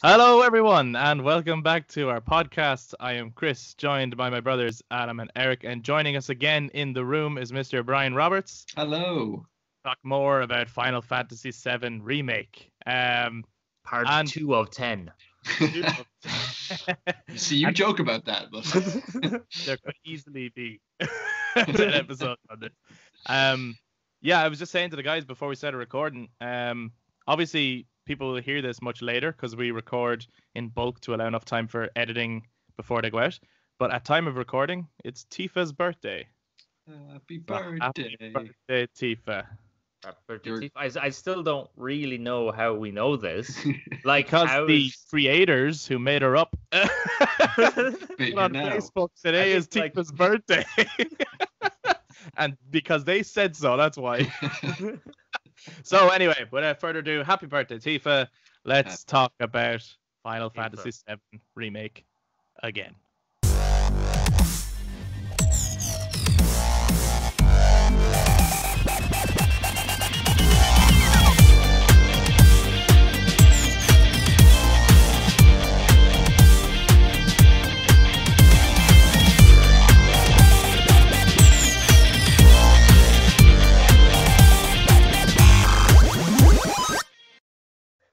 Hello, everyone, and welcome back to our podcast. I am Chris, joined by my brothers Adam and Eric, and joining us again in the room is Mr. Brian Roberts. Hello. Talk more about Final Fantasy VII Remake. Part and 2 of 10. See, you joke about that, but there could easily be 10 episodes on this. Yeah, I was just saying to the guys before we started recording. Obviously, people will hear this much later because we record in bulk to allow enough time for editing before they go out. But at time of recording, it's Tifa's birthday. happy birthday. Happy birthday, Tifa. I still don't really know how we know this. Because the creators who made her up But on now. Facebook today is think, Tifa's birthday. And because they said so, that's why. So anyway, without further ado, happy birthday, Tifa. Let's talk about Final Fantasy VII Remake again.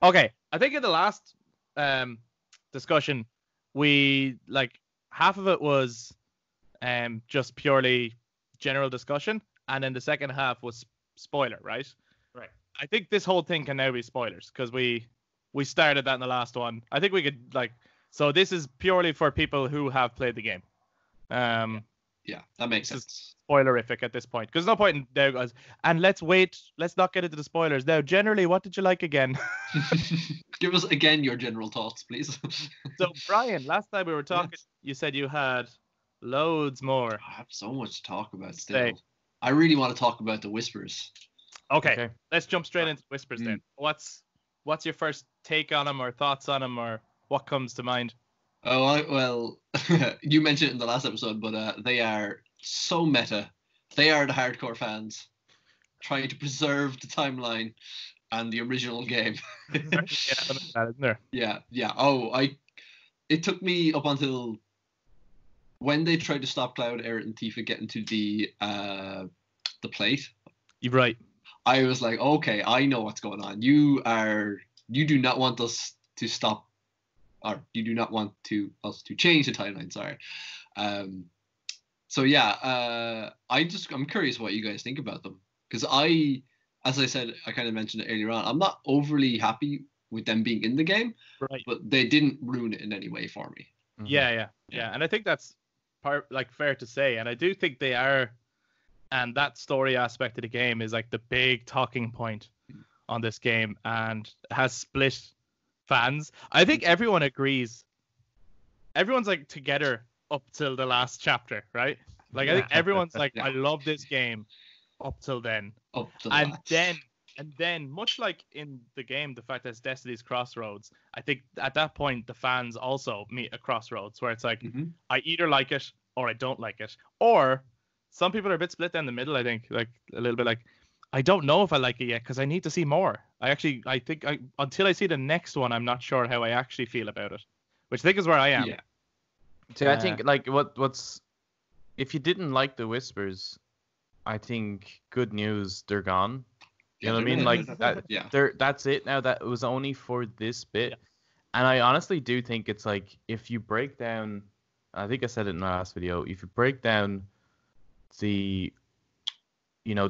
Okay, I think in the last discussion, we half of it was just purely general discussion, and then the second half was spoiler, right? Right. I think this whole thing can now be spoilers because we started that in the last one. I think we could so this is purely for people who have played the game. Yeah, that makes sense. Spoilerific at this point because there's no point in there, guys. And let's not get into the spoilers now. Generally, what did you like again? Give us again your general thoughts, please. So, Brian, last time we were talking, Yes. You said you had loads more. I have so much to talk about still. Say. I really want to talk about the Whispers. Okay. Let's jump straight into Whispers then. Mm. What's your first take on them or thoughts on them or what comes to mind? Oh, well, you mentioned it in the last episode, but they are so meta. They are the hardcore fans trying to preserve the timeline and the original game. That, isn't there? Yeah. It took me up until when they tried to stop Cloud, Aerith, and Tifa getting to the plate. You're right. I was like, okay, I know what's going on. You do not want us to stop, or you do not want us to change the timeline. Sorry. So yeah, I'm curious what you guys think about them because as I said, I kind of mentioned it earlier on. I'm not overly happy with them being in the game, Right. but they didn't ruin it in any way for me. Mm-hmm. Yeah. And I think that's fair to say. And I do think they are. And that story aspect of the game is the big talking point on this game and has split fans. I think everyone agrees. Everyone's together up till the last chapter, right? I think everyone's I love this game up till then. Up to And that. then much like in the game, the fact that it's Destiny's Crossroads, I think at that point the fans also meet a crossroads where it's Mhm. I either like it or I don't like it. Or some people are a bit split down the middle, I think, a little bit I don't know if I like it yet because I need to see more. I think until I see the next one, I'm not sure how I actually feel about it, which I think is where I am. Yeah. See, I think what's if you didn't like the Whispers, I think good news, they're gone. You know what I mean? That, Yeah. that's it now. That was only for this bit. Yeah. And I honestly do think it's if you break down, I think I said it in the last video, if you break down the,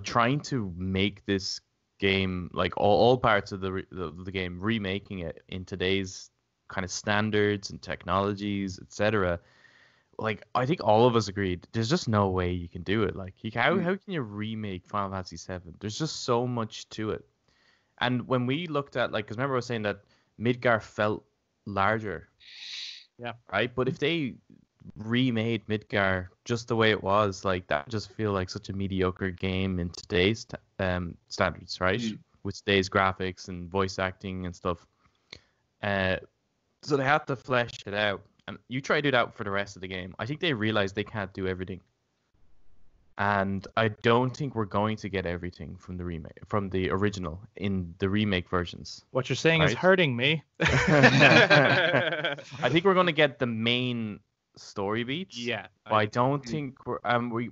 trying to make this game, all parts of the game, remaking it in today's kind of standards and technologies, etc. I think all of us agreed there's just no way you can do it. How can you remake Final Fantasy VII? There's just so much to it. And when we looked at because remember I was saying that Midgar felt larger. Yeah. Right? But if they remade Midgar just the way it was, that would just feel like such a mediocre game in today's standards, right? With today's graphics and voice acting and stuff. So they had to flesh it out. And you try to do that for the rest of the game. I think they realized they can't do everything. And I don't think we're going to get everything from the original in the remake versions. What you're saying is Right. hurting me. I think we're going to get the main story beats. Yeah. But I don't think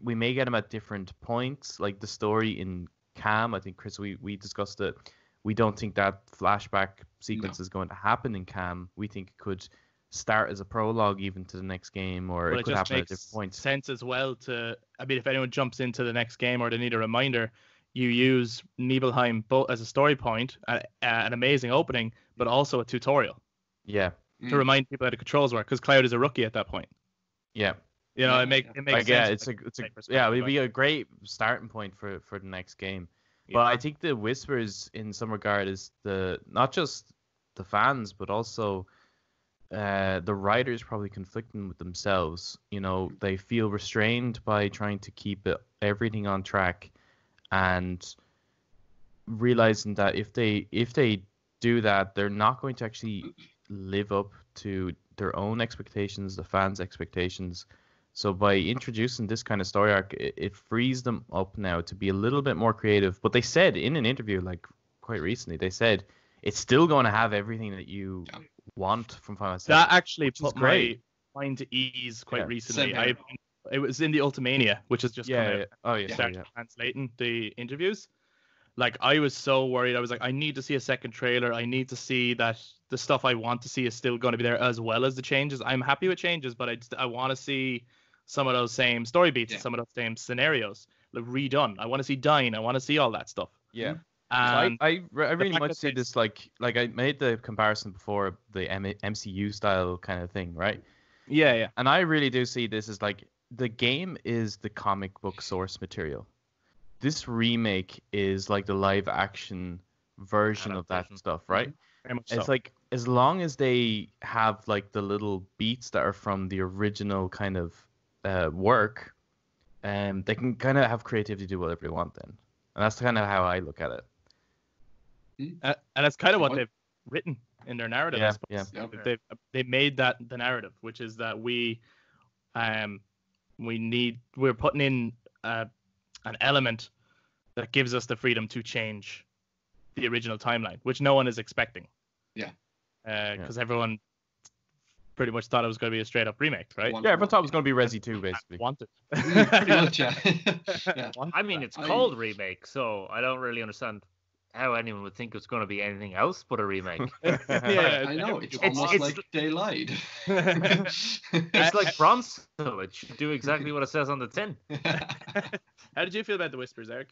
we may get them at different points. Like the story in Cam, I think Chris, we discussed it. We don't think that flashback sequence is going to happen in Cam. We think it could start as a prologue even to the next game, or But it it could just happen at makes different points. sense as well to, I mean, if anyone jumps into the next game or they need a reminder, you use Nibelheim both as a story point, an amazing opening, but also a tutorial Yeah. to remind people how the controls work, because Cloud is a rookie at that point. Yeah. You know, Yeah, it makes Like, sense. yeah, from it's a a gameplay perspective, yeah, it'd like, be a great starting point for the next game. yeah. But I think the Whispers, in some regard, is not just the fans, but also the writers probably conflicting with themselves. You know, they feel restrained by trying to keep everything on track, and realizing that if they do that, they're not going to actually live up to their own expectations, the fans' expectations. So by introducing this kind of story arc, it frees them up now to be a little bit more creative. But they said in an interview, like quite recently, they said it's still going to have everything that you want from Final Fantasy. That actually which is put great. my mind to ease quite Yeah. recently. Same here. It was in the Ultimania, which has just come out. Yeah. Oh yeah. They Sorry, started translating the interviews. Like, I was so worried. I was like, I need to see a second trailer. I need to see that the stuff I want to see is still going to be there, as well as the changes. I'm happy with changes, but I want to see some of those same story beats, some of those same scenarios like redone. I want to see Dyne. I want to see all that stuff. Yeah. And So I really fact much that see they- this like I made the comparison before, the MCU style kind of thing, right? yeah. And I really do see this as like the game is the comic book source material. This remake is like the live action version of that Adaptation. stuff, right? Very much It's so. like as long as they have like the little beats that are from the original kind of work, they can kind of have creativity to do whatever they want then. And that's kind of how I look at it. And that's kind of what they've written in their narrative. I Yeah, suppose. yeah. They made that the narrative, which is that we're putting in an element that gives us the freedom to change the original timeline, which no one is expecting. Yeah. Because everyone pretty much thought it was going to be a straight up remake, right? One- Yeah, everyone thought it was going to be Resi 2, basically. Wanted. Pretty much, yeah. Yeah. I mean, it's called remake, so I don't really understand how anyone would think it's going to be anything else but a remake. Yeah, I know, it's It's- almost it's- like they lied. It's like Bronze, so it should do exactly what it says on the tin. How did you feel about the Whispers, Eric?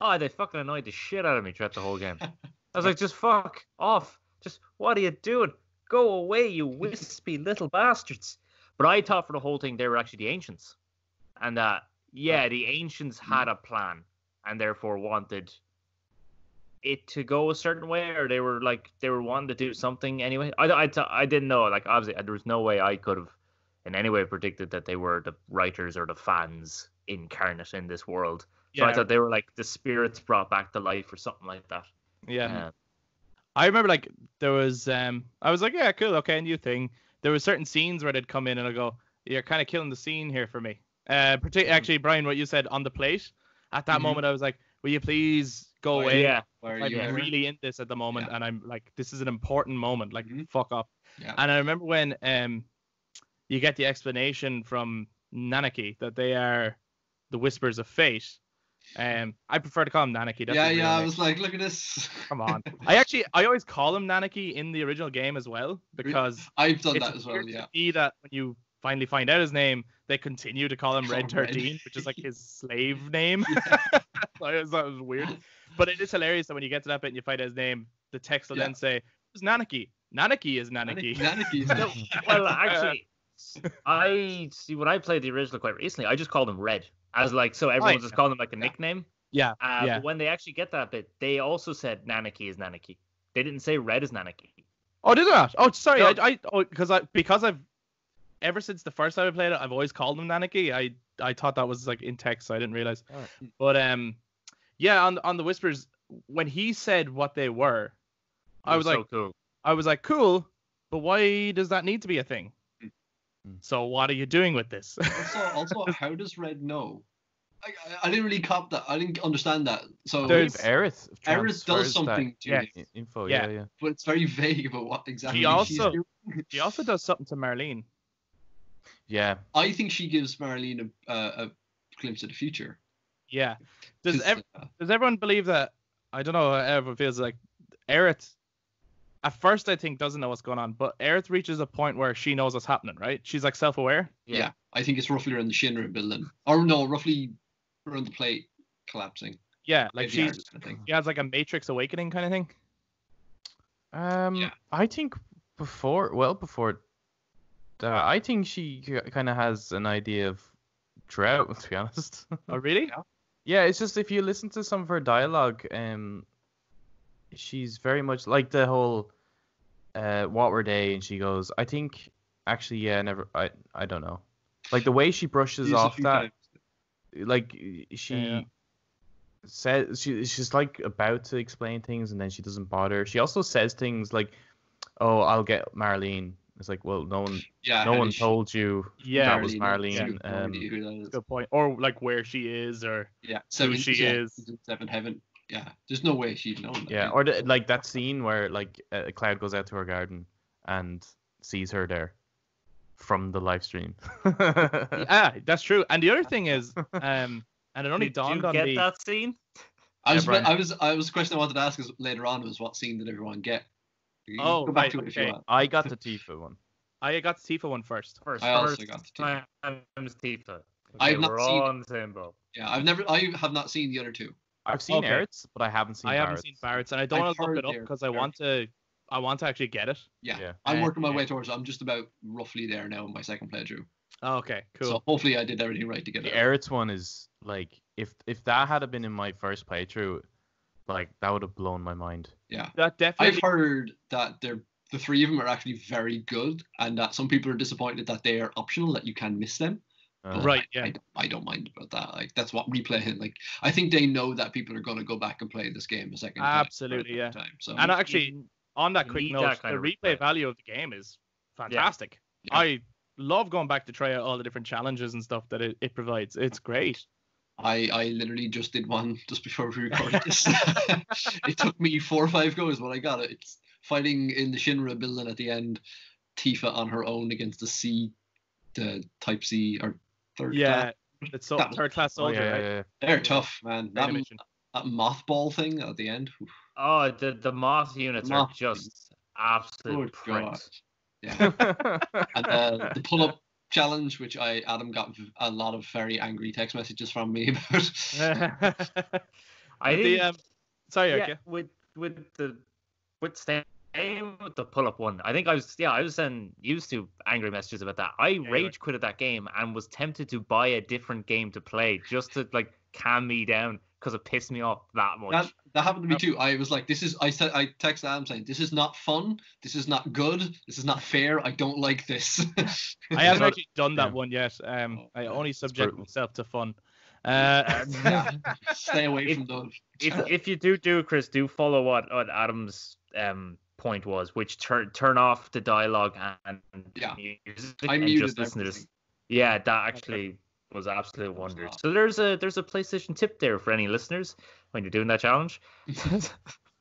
Oh, they fucking annoyed the shit out of me throughout the whole game. I was like, just fuck off. Just, what are you doing? Go away, you wispy little bastards. But I thought for the whole thing they were actually the Ancients. And the Ancients had a plan and therefore wanted it to go a certain way, or they were wanting to do something anyway. I didn't know. Like, obviously, there was no way I could have in any way predicted that they were the writers or the fans incarnate in this world. So I thought they were like the spirits brought back to life or something like that. Yeah. I remember, like, there was I was like, yeah, cool, okay, new thing. There were certain scenes where they'd come in and I go, you're kind of killing the scene here for me. Actually, Brian, what you said on the plate, at that moment I was like, will you please go away? Yeah. Why are I'm you here? really in this at the moment, and I'm like, this is an important moment. Like, fuck off. Yeah. And I remember when you get the explanation from Nanaki that they are the Whispers of Fate. I prefer to call him Nanaki. That's his real I name. was like, look at this. Come on. I always call him Nanaki in the original game as well, because I've done it's that as well, weird yeah. to me that when you finally find out his name, they continue to call him Red Call him Red. 13, which is like his slave name. So I always thought it was weird. But it is hilarious that when you get to that bit and you find out his name, the text will then say, who's Nanaki? Nanaki is Nanaki. Nanaki. No, well, actually, when I played the original quite recently, I just called him Red. As like, so everyone just called him like a nickname. Yeah. But when they actually get that bit, they also said Nanaki is Nanaki. They didn't say Red is Nanaki. Oh, did they not? Oh, sorry. No. Because I've ever since the first time I played it, I've always called him Nanaki. I thought that was like in text, so I didn't realize. Alright. But yeah, on the Whispers, when he said what they were, I was like, so cool. I was like, cool, but why does that need to be a thing? So what are you doing with this? Also, how does Red know I didn't really cop that. I didn't understand that. So There's- Aerith Does transfers something to Yeah. him, info. Yeah. Yeah. but it's very vague about what exactly She she's also- doing. She also does something to Marlene. Yeah. I think she gives Marlene a glimpse of the future. Yeah. Does 'Cause, does everyone believe that? I don't know. Everyone feels like Aerith. At first, I think doesn't know what's going on, but Aerith reaches a point where she knows what's happening. Right? She's like self-aware. yeah, I think it's roughly around the Shinra building, or no, roughly around the plate collapsing. Yeah, like Maybe she I think. has like a Matrix awakening kind of thing. Yeah. I think before that, I think she kind of has an idea of drought, to be honest. Oh, really? Yeah, it's just if you listen to some of her dialogue, she's very much like the whole what were they, and she goes, I think actually, yeah, never, I don't know, like the way she brushes Used a off few that, times. like she Yeah. says she's like about to explain things and then she doesn't bother. She also says things like, oh, I'll get Marlene. It's like, well, no one Yeah, no how one did she- told you Yeah, that was Yeah. Marlene. No idea who that is. Good point. Or like where she is, or Yeah, she is. Seven Heaven. Yeah, there's no way she'd known that. Yeah, or like that scene where like Cloud goes out to her garden and sees her there from the live stream. yeah, that's true. And the other thing is, and it only Did dawned you on get me. that scene? I was, Brian. I was, I was. The question I wanted to ask is later on was what scene did everyone get? You can Oh, go back right, to it if you okay. want. I got the Tifa one. I got the Tifa one first. First, I also first got the Tifa. time's Tifa. I Okay, have not we're seen all it. on the same boat. Yeah, I have not seen the other two. I've seen Okay. Aerith's, but I haven't seen I haven't Barrett's. seen Barrett's, and I don't I've want to look heard it up they're- because they're- I want to actually get it. Yeah, Yeah. I'm working my yeah. way towards it. I'm just about roughly there now in my second playthrough. Oh, okay, cool. So hopefully I did everything right to get The it. Aerith's one is like if that had been in my first playthrough, like that would have blown my mind. Yeah, That definitely. I've heard that the three of them are actually very good, and that some people are disappointed that they are optional, that you can miss them. But Right, yeah. I don't mind about that. Like that's what replaying. Like I think they know that people are going to go back and play this game a second time. Absolutely, for a yeah. third time. So And actually, on that you quick need note, that kind the of replay replay. value of the game is fantastic. Yeah. I love going back to try out all the different challenges and stuff that it provides. It's great. I literally just did one just before we recorded this. It took me 4 or 5 goes, but I got it. It's fighting in the Shinra building at the end. Tifa on her own against the Type C or third Yeah, class. it's That was- third class Oh, soldier, yeah, right? yeah, yeah. They're tough, man. Great That animation. mothball thing at the end. oof. Oh, the moth units are Moth just absolute Good God. prince. Yeah. And the pull-up challenge, which Adam got a lot of very angry text messages from me about. I the think sorry, yeah, Erika. with staying with the pull up one. I think I was used to angry messages about that. I you rage quitted that game and was tempted to buy a different game to play just to like calm me down because it pissed me off that much. That happened to me too. I was like, I texted Adam saying, this is not fun. This is not good. This is not fair. I don't like this. I haven't So- actually done that yeah. one yet. I only subject brutal. myself to fun. Yeah. Stay away If- from those. if you do it, Chris, do follow what Adam's point was, which turn off the dialogue and Yeah. music I and muted just listen to this. everything. Yeah, that actually was absolute wonders. So there's a PlayStation tip there for any listeners when you're doing that challenge.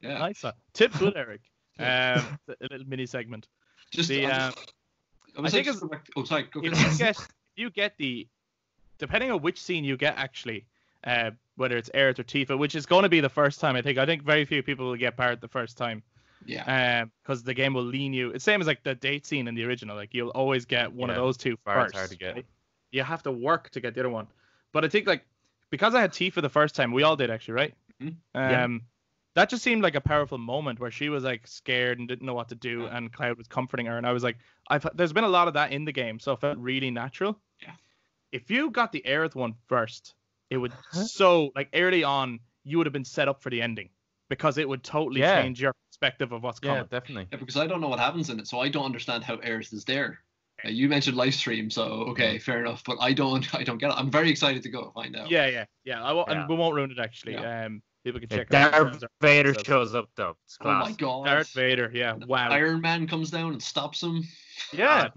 Yeah. Nice one. Tip good, Eric. A little mini segment. Just The, I think just go back sorry. Go If for it. you get the, depending on which scene you get actually, whether it's Aerith or Tifa, which is going to be the first time, I think very few people will get Barrett the first time. Yeah. Because the game will lean you. It's same as like the date scene in the original. Like you'll always get one of Yeah, those two Barrett's first. hard to get. right? You have to work to get the other one. But I think like because I had Tifa the first time, we all did actually, right? Mhm. Yeah. That just seemed like a powerful moment where she was like scared and didn't know what to do, and Cloud was comforting her, and I was like, there's been a lot of that in the game, so it felt really natural. Yeah. If you got the Aerith one first, it would so like early on you would have been set up for the ending because it would totally Yeah. change your perspective of what's Yeah, coming. definitely. Yeah, because I don't know what happens in it, so I don't understand how Aerith is there. You mentioned live stream, so okay, fair enough. But I don't get it. I'm very excited to go find out. Yeah. I won't, Yeah. and we won't ruin it actually. Yeah. People can Yeah, check out. Darth Vader shows up though. It's Oh my class. god. Darth Vader, yeah, wow. Iron Man comes down and stops him. Yeah,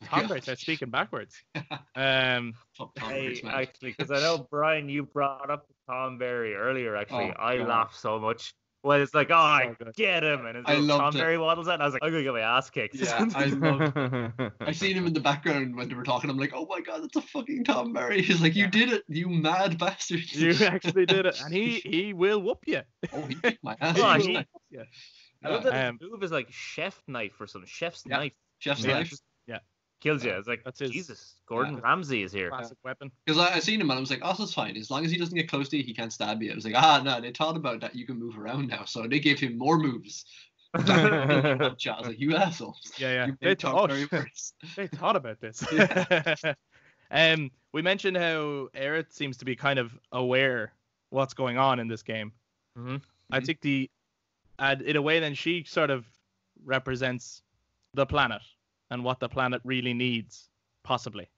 Tom God. Berry starts speaking backwards. Fuck Um, Tom Hey, Cruise, man. actually, because I know Brian, you brought up Tom Berry earlier. Actually, Oh, I God. laughed so much when it's like, oh, So good. get him, and it's I little Tom loved it. Berry waddles out, and I was like, I'm gonna get my ass kicked. Yeah, I loved I seen him in the background when they were talking. I'm like, oh my god, that's a fucking Tom Berry. He's like, you Yeah. did it, you mad bastard. you actually did it, and he will whoop you. Oh, he kicked my ass. Oh, He he- will whoop you. I love that Um, his move is like chef knife or some chef's Yeah. knife. Chef's Yeah. knife. Kills you. It's like, That's his- Jesus, Gordon Yeah. Ramsay is here. Classic weapon. Because I seen him and I was like, oh, that's fine. As long as he doesn't get close to you, he can't stab you. I was like, ah, no, they thought about that. You can move around now. So they gave him more moves. I was like, you assholes. Yeah. You They, made Tom Berry shit. worse. They thought about this. We mentioned how Aerith seems to be kind of aware what's going on in this game. Mhm. I think in a way, then she sort of represents the planet and what the planet really needs, possibly.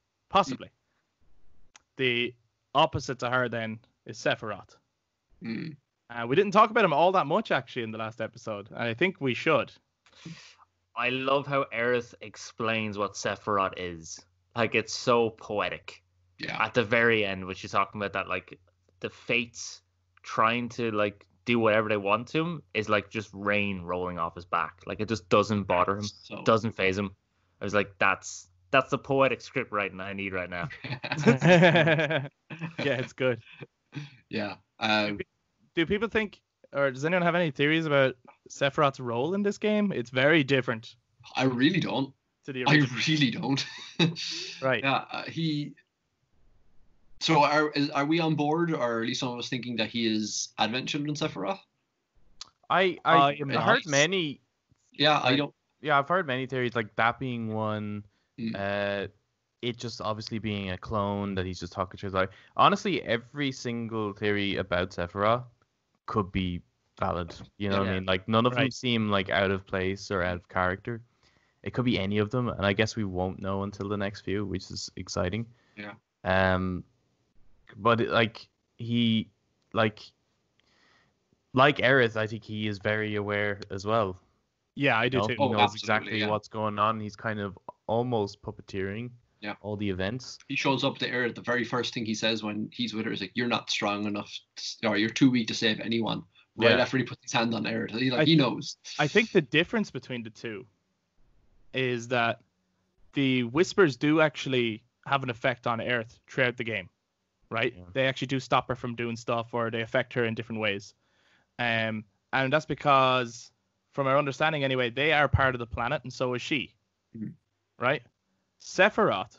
The opposite to her then is Sephiroth. Mm. We didn't talk about him all that much actually in the last episode, and I think we should. I love how Aerith explains what Sephiroth is. Like, it's so poetic. Yeah. At the very end, when she's talking about that, like, the fates trying to, like, do whatever they want to him is like just rain rolling off his back. Like, it just doesn't bother him, So, doesn't phase him. I was like, that's the poetic script writing I need right now. Yeah, it's good. yeah. Do people think, or does anyone have any theories about Sephiroth's role in this game? It's very different I really don't. to the I original. really don't. Right. Yeah. So are we on board, or at least some of us thinking that he is Advent Children Sephiroth? I am heard not. many. Yeah, I don't. Yeah, I've heard many theories, like that being one. Mm. It just obviously being a clone that he's just talking to his like. Honestly, every single theory about Sephiroth could be valid. You know what I Yeah. mean? Like none of them Right. seem like out of place or out of character. It could be any of them, and I guess we won't know until the next few, which is exciting. Yeah. But he like Aerith, I think he is very aware as well. Yeah, I do You know? too. He Oh, knows absolutely, exactly yeah. what's going on. He's kind of almost puppeteering all the events. He shows up there. The very first thing he says when he's with her is like, "You're not strong enough, or you're too weak to save anyone." Right Yeah. after he puts his hand on Aerith, I he think- knows. I think the difference between the two is that the whispers do actually have an effect on Aerith throughout the game, right? Yeah. They actually do stop her from doing stuff, or they affect her in different ways. And that's because, from our understanding anyway, they are part of the planet, and so is she, Mhm. right? Sephiroth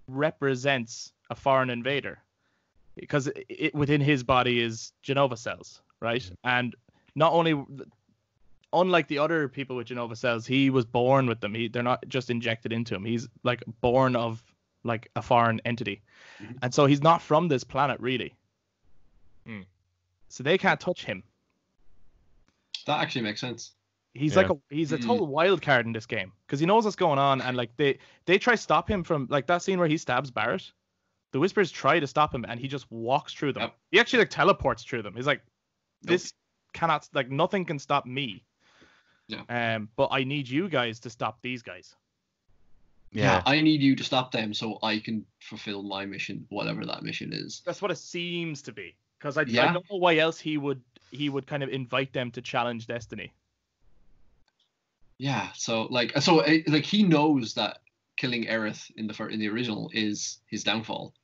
represents a foreign invader because it within his body is Genova cells, right? And not only, unlike the other people with Genova cells, he was born with them. They're not just injected into him. He's like born of like a foreign entity, Mhm. and so he's not from this planet really. Hmm. So they can't touch him. That actually makes sense. He's Yeah. like he's a total wild card in this game because he knows what's going on, and like they try to stop him from like that scene where he stabs Barrett. The Whispers try to stop him, and he just walks through them. Yep. He actually like teleports through them. He's like, Nope. this cannot, like, nothing can stop me. Yeah. But I need you guys to stop these guys. Yeah, I need you to stop them so I can fulfill my mission, whatever that mission is. That's what it seems to be. Because I Yeah. don't know why else he would kind of invite them to challenge Destiny. Yeah, so he knows that killing Aerith in the original is his downfall.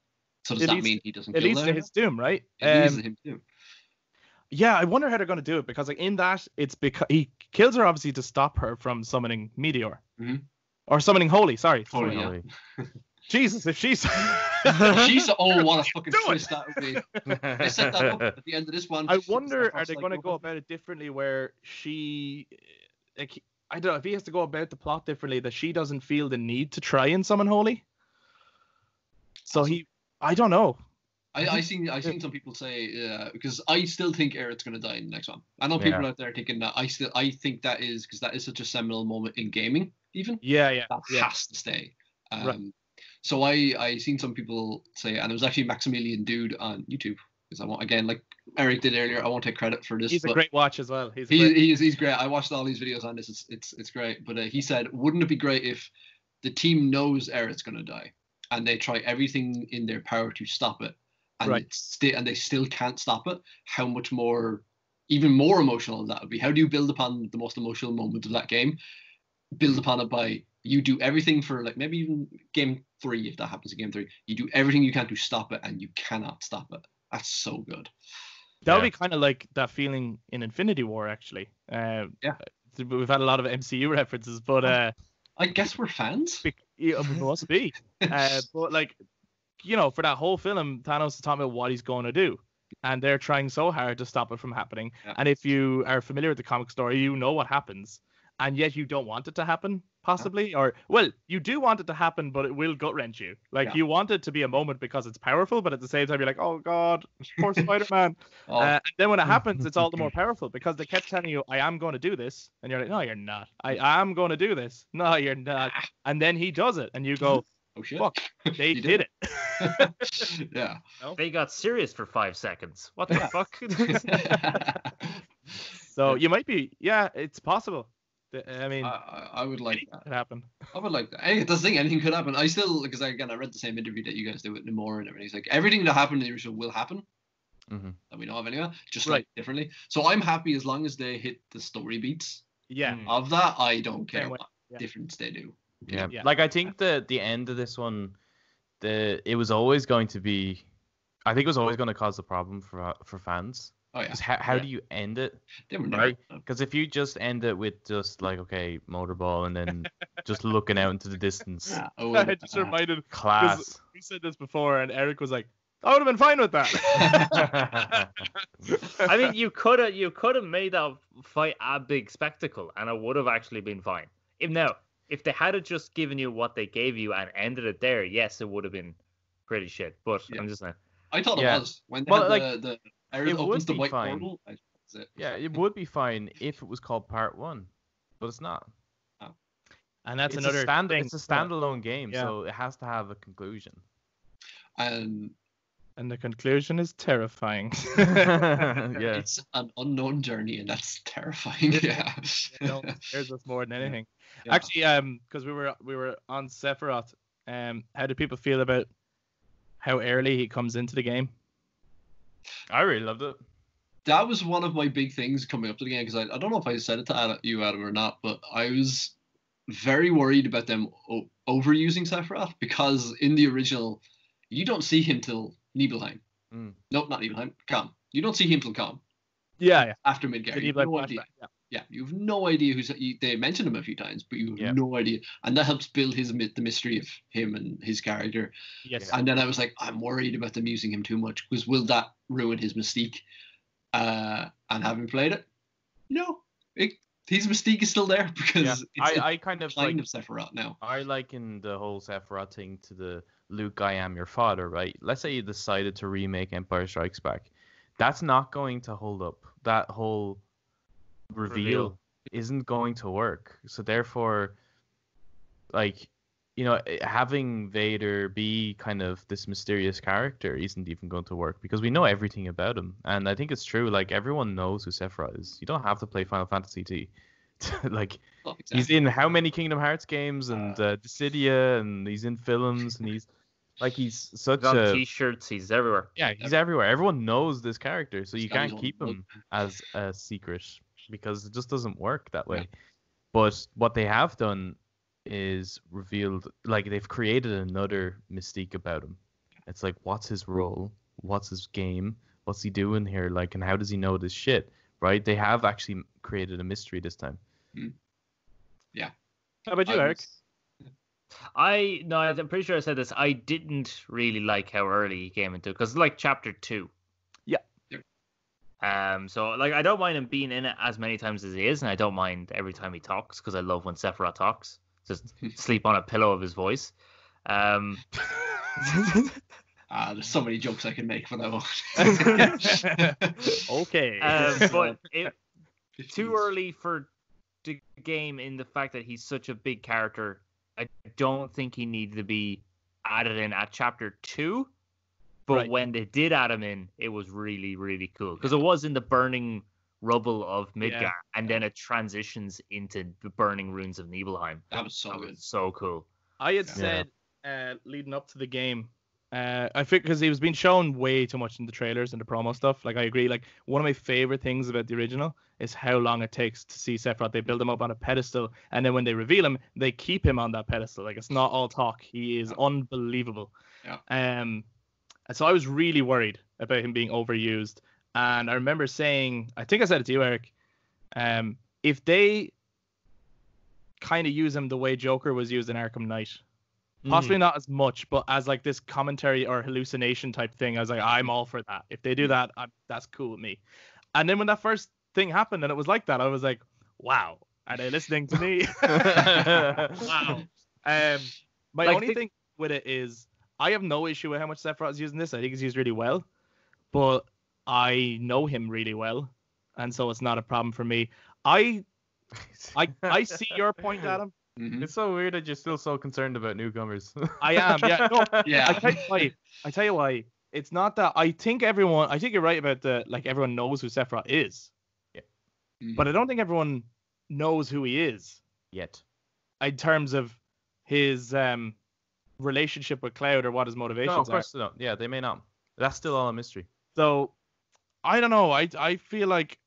So does It that leads- mean he doesn't It kill leads to them? his doom, right? It leads to him too. Yeah, I wonder how they're going to do it because, like, in that, it's because he kills her obviously to stop her from summoning Meteor, Mhm. or summoning Holy. Sorry, Holy, Summoning yeah. Holy. Jesus, if she's She's what a fucking doing? twist that would be. They set that up at the end of this one. I wonder, are Sephiroth's they like, going to "Oh, go about it differently where she, like, I don't know, if he has to go about the plot differently, that she doesn't feel the need to try and summon Holy? So I don't know. I seen some people say because I still think Aerith's gonna die in the next one. I know people out there thinking that. I think that is because that is such a seminal moment in gaming. Even Yeah. that has to stay. Right. So I seen some people say, and it was actually Maximilian Dude on YouTube. because I want, again, like Eric did earlier, I won't take credit for this. He's a but great watch as well. He's great. I watched all these videos on this. It's great. But he said, wouldn't it be great if the team knows Eric's gonna die and they try everything in their power to stop it, and they still can't stop it? How much more, even more emotional that would be? How do you build upon the most emotional moment of that game? Build upon it by you do everything for, like, maybe even game 3, if that happens in game 3, you do everything you can to stop it, and you cannot stop it. That's so good. That would be kind of like that feeling in Infinity War, actually. We've had a lot of MCU references, but I guess we're fans. We must be. But like, you know, for that whole film, Thanos is talking about what he's going to do, and they're trying so hard to stop it from happening. Yeah. And if you are familiar with the comic story, you know what happens, and yet you don't want it to happen, possibly, or well, you do want it to happen, but it will gut wrench you. Like you want it to be a moment because it's powerful, but at the same time you're like, oh god, poor Spider-Man. And then when it happens, it's all the more powerful because they kept telling you, I am going to do this, and you're like, no, you're not. I am going to do this. No, you're not. And then he does it, and you go, oh shit, fuck, they did it. Yeah. They got serious for 5 seconds. What the fuck? So you might be, it's possible. I mean, I would like that. Could happen. I would like that. That's the thing. Anything could happen. I still, because I read the same interview that you guys do with Namor and everything. It's like everything that happened in the original will happen. That we know of anyway, just like differently. So I'm happy as long as they hit the story beats. Yeah. Of that, I don't care what difference they do. Yeah. Like I think the end of this one, it was always going to be, I think it was always going to cause a problem for fans. Oh yeah. How do you end it? Right? Because if you just end it with just like, okay, motorball, and then just looking out into the distance. I just reminded class. We said this before, and Eric was like, I would have been fine with that. I mean, you could have made that fight a big spectacle, and it would have actually been fine. If they had just given you what they gave you and ended it there, yes, it would have been pretty shit. But I'm just saying. I thought it was when they had the it would be fine. It would be fine if it was called Part 1, but it's not. Oh. And that's another thing. It's a standalone game, so it has to have a conclusion. And the conclusion is terrifying. It's an unknown journey, and that's terrifying. Yeah. It scares us more than anything. Yeah. Actually, because we were on Sephiroth, how do people feel about how early he comes into the game? I really loved it. That was one of my big things coming up to the game, because I don't know if I said it to you, Adam, or not, but I was very worried about them overusing Sephiroth, because in the original, you don't see him till Nibelheim. Nope, not Nibelheim. Calm. You don't see him till Calm. Yeah. After Midgar. You have no idea. Yeah, you have no idea who's. They mentioned him a few times, but you have no idea, and that helps build the mystery of him and his character. Yes. And then I was like, I'm worried about them using him too much, because will that ruin his mystique? And having played it, no, his mystique is still there, because I kind of Sephiroth now. I liken the whole Sephiroth thing to the Luke, I am your father, right? Let's say you decided to remake Empire Strikes Back. That's not going to hold up. That whole reveal isn't going to work. So therefore, like, you know, having Vader be kind of this mysterious character isn't even going to work, because we know everything about him. And I think it's true, like, everyone knows who Sephiroth is. You don't have to play Final Fantasy T. Like, he's in how many Kingdom Hearts games, and Dissidia, and he's in films, and he's such on t-shirts, he's everywhere. Yeah, he's everywhere. Everyone knows this character, so you can't keep him as a secret, because it just doesn't work that way. But what they have done is revealed, like, they've created another mystique about him. It's like, what's his role? What's his game? What's he doing here? Like, and how does he know this shit? Right? They have actually created a mystery this time. Yeah. How about you, Eric? I'm pretty sure I said this. I didn't really like how early he came into it, because like chapter 2. So like, I don't mind him being in it as many times as he is, and I don't mind every time he talks, because I love when Sephiroth talks. Just sleep on a pillow of his voice. There's so many jokes I can make for that one. Okay. But too early for the game, in the fact that he's such a big character. I don't think he needed to be added in at chapter 2. But Right. when they did add him in, it was really, really cool. Because it was in the burning rubble of Midgar, Yeah. and then it transitions into the burning ruins of Nibelheim. That was so That good. was so cool. I had said leading up to the game, I think because he was being shown way too much in the trailers and the promo stuff. Like I agree. Like one of my favorite things about the original is how long it takes to see Sephiroth. They build him up on a pedestal, and then when they reveal him, they keep him on that pedestal. Like it's not all talk. He is unbelievable. Yeah. And so I was really worried about him being overused. And I remember saying, I think I said it to you, Eric. If they kind of use him the way Joker was used in Arkham Knight. Possibly not as much, but as like this commentary or hallucination type thing, I was like, I'm all for that. If they do that, that's cool with me. And then when that first thing happened and it was like that, I was like, wow, are they listening to me? Wow. My Like only thing with it is I have no issue with how much Sephiroth is using this. I think he's used really well, but I know him really well, and so it's not a problem for me. I see your point, Adam. Mhm. It's so weird that you're still so concerned about newcomers. I am, yeah. No, Yeah. I tell you why. It's not that I think you're right about everyone knows who Sephiroth is. Yeah. Mhm. But I don't think everyone knows who he is Yet. in terms of his relationship with Cloud or what his motivations No, of are. course they don't. Yeah, they may not. That's still all a mystery. So I don't know. I feel like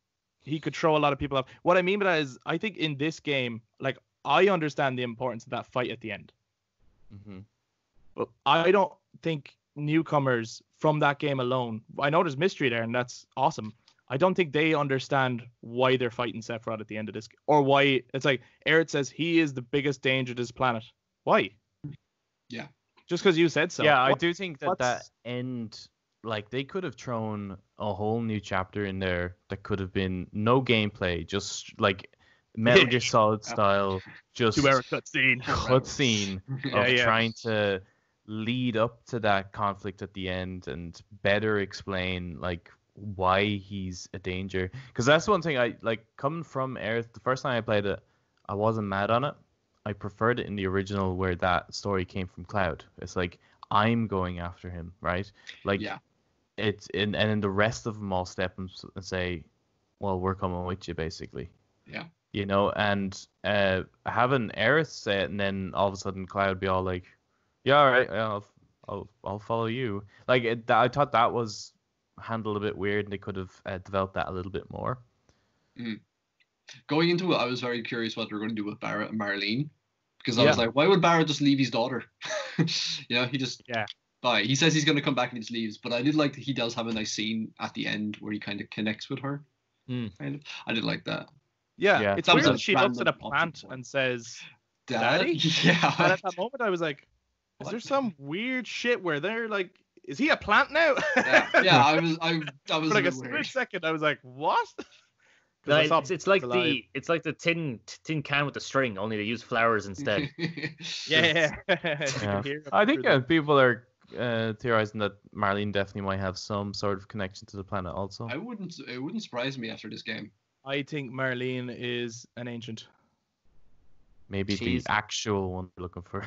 he could throw a lot of people off. What I mean by that is I think in this game, like I understand the importance of that fight at the end. Mm-hmm. But I don't think newcomers from that game alone, I know there's mystery there and that's awesome. I don't think they understand why they're fighting Sephiroth at the end of this, or why it's like Aerith says he is the biggest danger to this planet. Why? Yeah. Just because you said so. Yeah, I What- do think that what's- end, like they could have thrown a whole new chapter in there that could have been no gameplay, just like Metal Gear Solid style, just 2-hour cutscene. cutscene of Yeah. trying to lead up to that conflict at the end and better explain like why he's a danger. Because that's one thing I like coming from Aerith. The first time I played it, I wasn't mad on it. I preferred it in the original where that story came from Cloud. It's like I'm going after him, right? Like Yeah. it's and then the rest of them all step and say, "Well, we're coming with you," basically. Yeah. You know, and having Aerith say it, and then all of a sudden Cloud be all like, "Yeah, all right, yeah, I'll follow you." Like I thought that was handled a bit weird, and they could have developed that a little bit more. Going into it, I was very curious what they were going to do with Barrett and Marlene, because I was like, why would Barrett just leave his daughter? He just bye. He says he's going to come back and he just leaves. But I did like that he does have a nice scene at the end where he kind of connects with her. Kind of. I did like that. Yeah, it's That was weird a that she looks at a random plant option. and says, Dad? Daddy? Yeah. and at that moment I was like, is What? there some weird shit where they're like, is he a plant now? yeah, I was For like a a bit split weird. second, I was like, what? 'Cause No, I saw it's like alive. the tin can with the string, only they use flowers instead. Yeah. You Yeah. can hear it I think through the- people are theorizing that Marlene definitely might have some sort of connection to the planet also. It wouldn't surprise me after this game. I think Marlene is an ancient. Maybe She's- the actual one we're looking for.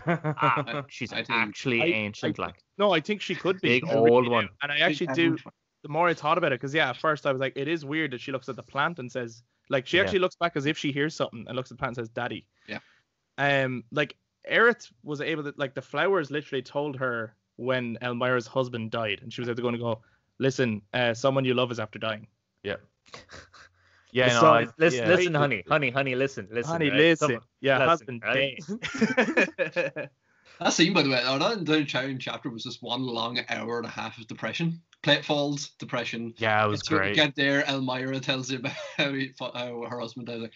She's I think- actually ancient, like No, I think she could be. big I really old do. one. And I actually do. The more I thought about it, because at first I was like, it is weird that she looks at the plant and says, like, she Yeah. actually looks back as if she hears something and looks at the plant and says, "Daddy." Yeah. Like Aerith was able to, like, the flowers literally told her when Elmira's husband died, and she was able to go and go, "Listen, someone you love is after dying." Yeah. Yeah, no, So, listen, yeah. listen, honey, listen, Honey, right? listen, Someone- yeah, listen, husband right? dead. That scene, by the way, that entire chapter was just one long hour and a half of depression. Platefalls, depression. Yeah, it was great. Get there, Elmira tells you about how her husband died. Like,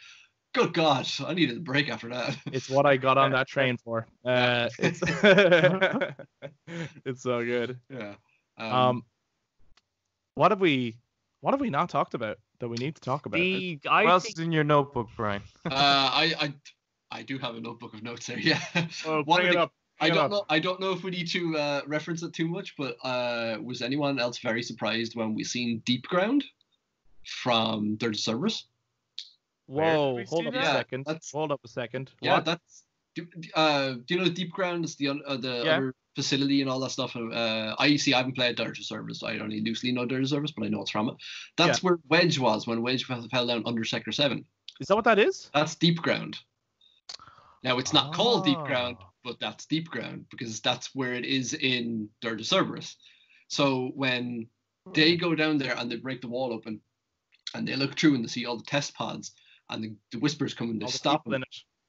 good God, I needed a break after that. It's what I got on that train for. It's it's so good. Yeah. What have we not talked about that we need to talk about? What I else think is in your notebook, Brian? I do have a notebook of notes there. Yeah. Oh, One bring of it the- up. I Bring it don't up. know. I don't know if we need to reference it too much, but was anyone else very surprised when we seen Deep Ground from Dirge Cerberus? Where did Whoa, we hold see up that? a second. That's- Hold up a second. Yeah, What? that's. Do you know Deep Ground is the Yeah. other facility and all that stuff. I haven't played Dirge of Service. I only loosely know Dirge of Service, but I know it's from it. That's where Wedge was when Wedge fell down under Sector 7. Is that what that is? That's deep ground. Now it's not called deep ground, but that's deep ground because that's where it is in Dirge of Cerberus. So when they go down there and they break the wall open and they look through and they see all the test pods and the Whispers come and they stop them.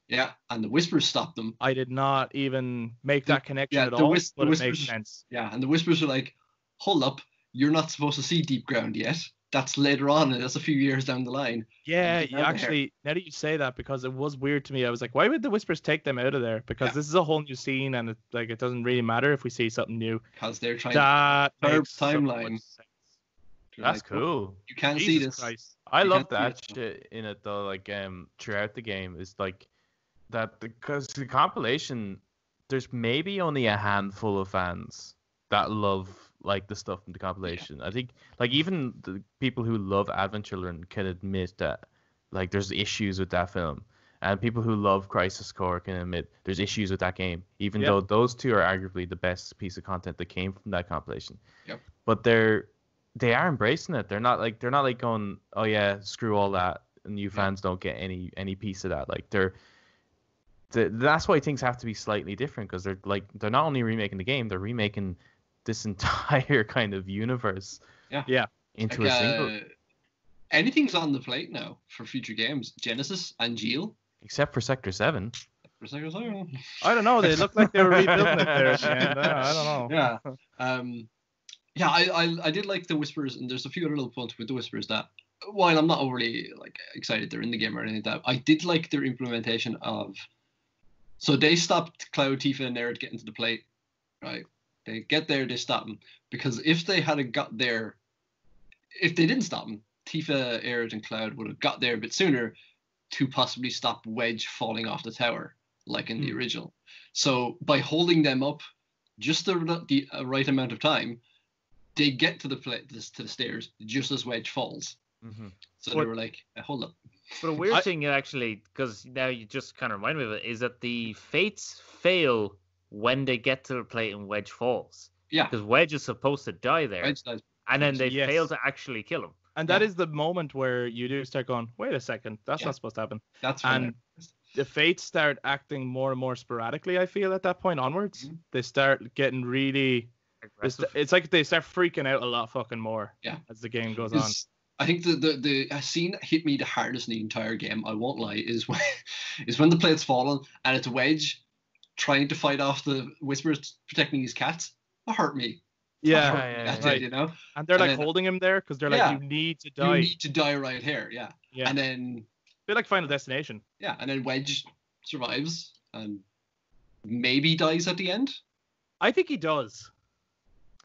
Yeah, and the Whispers stop them. I did not even make that connection at all, but it makes sense. Yeah, and the Whispers are like, hold up, you're not supposed to see deep ground yet. That's later on, and that's a few years down the line. Yeah, actually, now that you say that, because it was weird to me, I was like, why would the Whispers take them out of there? Because this is a whole new scene, and it doesn't really matter if we see something new. Because they're trying to third timeline. That's cool. You can't see this. Christ. I love that shit in it though. Like throughout the game, is like that because the compilation, there's maybe only a handful of fans that love like the stuff in the compilation. I think like even the people who love Advent Children can admit that like there's issues with that film, and people who love Crisis Core can admit there's issues with that game, even though those two are arguably the best piece of content that came from that compilation. Yep. But they are embracing it. They're not like going, oh yeah, screw all that, and you fans don't get any piece of that. Like that's why things have to be slightly different, because they're not only remaking the game, they're remaking this entire kind of universe into a single. Anything's on the plate now for future games. Genesis and Geo. Except for Sector 7. For Sector 7. I don't know. They look like they were rebuilding it there at the end. I don't know. Yeah. I did like the Whispers, and there's a few other little points with the Whispers that, while I'm not overly like excited they're in the game or anything like that, I did like their implementation of. So they stopped Cloud, Tifa, and Aerith getting to the plate, right? They get there, they stop them. Because if they hadn't got there, if they didn't stop them, Tifa, Aerith, and Cloud would have got there a bit sooner to possibly stop Wedge falling off the tower, like in the original. So by holding them up just the right amount of time, they get to the stairs just as Wedge falls. Mm-hmm. So they were like, hold up. But a weird thing, actually, because now you just kind of remind me of it, is that the Fates fail when they get to the plate and Wedge falls. Yeah. Because Wedge is supposed to die there. Wedge dies. And then they fail to actually kill him. And that is the moment where you do start going, wait a second, that's not supposed to happen. And the Fates start acting more and more sporadically, I feel, at that point onwards. Mm-hmm. They start getting really... It's like they start freaking out a lot fucking more as the game goes on. I think the scene that hit me the hardest in the entire game, I won't lie, is when the plate's fallen and it's Wedge trying to fight off the Whispers protecting his cats. That hurt me. Yeah, right. You know? And they're like holding him there because they're like, you need to die. You need to die right here, yeah. And then... A bit like Final Destination. Yeah, and then Wedge survives and maybe dies at the end. I think he does.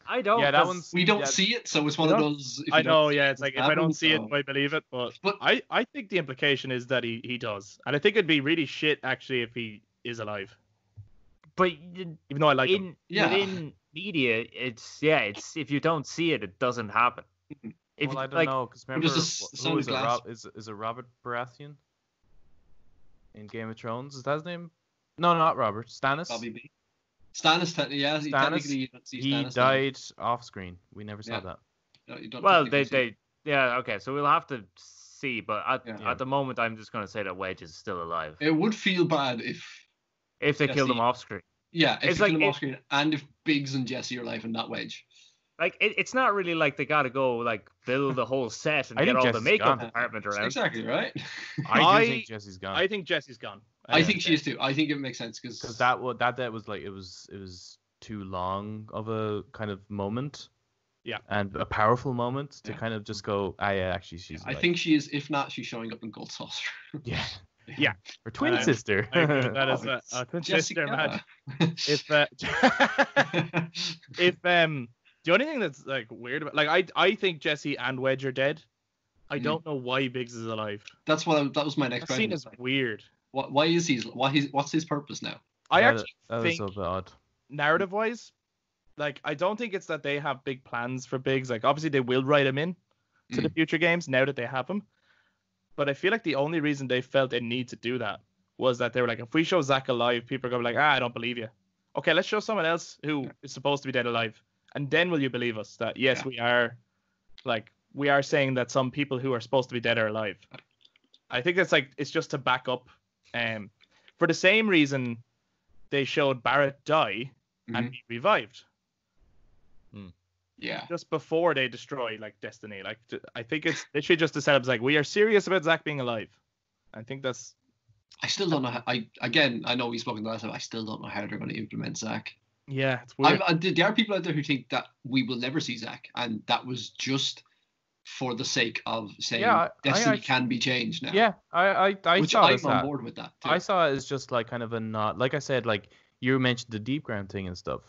I don't. Yeah, that one's... We don't see it, so it's one of those... I know, it's like, if I don't see it, I believe it. But I think the implication is that he does. And I think it'd be really shit, actually, if he is alive. But... Even though I like him. Within media, it's if you don't see it, it doesn't happen. Well, I don't know, because remember, who is it? Is it Robert Baratheon in Game of Thrones? Is that his name? No, not Robert. Stannis? Bobby B. Stannis, technically you don't see Stannis. He died off screen. We never saw that. No, you don't okay, so we'll have to see, but at the moment, I'm just going to say that Wedge is still alive. It would feel bad if they killed him off screen. Yeah, if they killed him off screen, and if Biggs and Jesse are alive and not Wedge. Like, it's not really like they got to go, like, build the whole set and get all the makeup department around. That's exactly right. I think Jesse's gone. I think Jesse's gone. I think she is too. I think it makes sense because that was like, it was too long of a kind of moment. Yeah. And a powerful moment to kind of just go, actually, she's I think she is, if not, she's showing up in Gold Saucer. Yeah. Yeah. Her twin sister. That is a twin sister, man. If the only thing that's like weird about, like, I think Jesse and Wedge are dead. I don't know why Biggs is alive. That was my next question. That scene is weird. Why is what's his purpose now? I actually think so odd. Narrative wise, like, I don't think it's that they have big plans for Biggs. Like, obviously they will write him in to the future games now that they have him. But I feel like the only reason they felt they need to do that was that they were like, if we show Zack alive, people are going to be like, I don't believe you. okay, let's show someone else who is supposed to be dead alive, and then will you believe us that yes, we are saying that some people who are supposed to be dead are alive. I think it's just to back up, for the same reason they showed Barrett die and be revived. Yeah. Just before they destroy Destiny. I think it's literally just to set up we are serious about Zack being alive. I think that's. I still don't know how. I know we've spoken last time. I still don't know how they're going to implement Zack. Yeah, it's weird. There are people out there who think that we will never see Zack, and that was just for the sake of saying Destiny can be changed now. Yeah, I which saw I'm on board with that too. I saw it as just kind of a nod. Like I said, you mentioned the deep ground thing and stuff.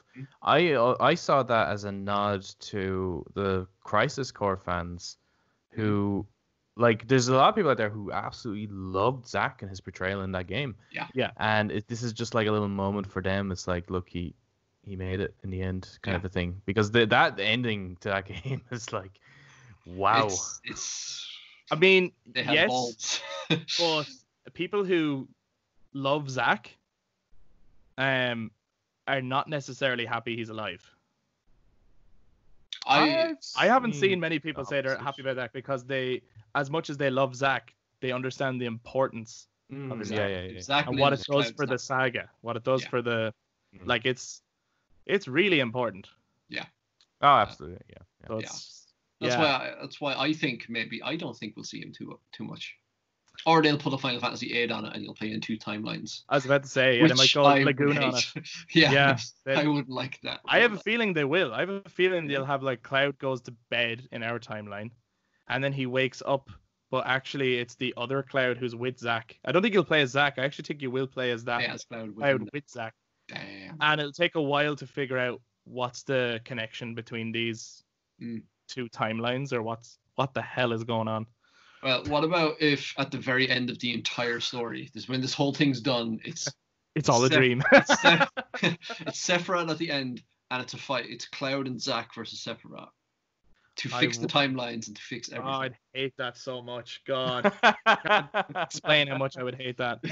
I saw that as a nod to the Crisis Core fans who there's a lot of people out there who absolutely loved Zack and his portrayal in that game. Yeah. And this is just a little moment for them. It's look, he made it in the end, kind of a thing. Because that ending to that game is wow. It's I mean, they have balls. But people who love Zack are not necessarily happy he's alive. I haven't seen many people say they're happy about that because they, as much as they love Zack, they understand the importance of Zack. Exactly. And what it does for the saga, what it does for the, it's really important. Yeah. Oh, absolutely. Yeah. So That's why I think I don't think we'll see him too much. Or they'll put a Final Fantasy VIII on it and you'll play in 2 timelines. I was about to say, they might go Laguna on it. Yeah, I wouldn't like that. I have a feeling they will. I have a feeling they'll have Cloud goes to bed in our timeline, and then he wakes up, but actually it's the other Cloud who's with Zack. I don't think you'll play as Zack. I actually think you will play as that Cloud with Zack. Damn. And it'll take a while to figure out what's the connection between these 2 timelines, or what the hell is going on. Well, what about if at the very end of the entire story, when this whole thing's done, it's all a dream. It's Sephiroth at the end, and it's a fight. It's Cloud and Zack versus Sephiroth to fix the timelines and to fix everything. Oh, I'd hate that so much. God, I can't explain how much I would hate that.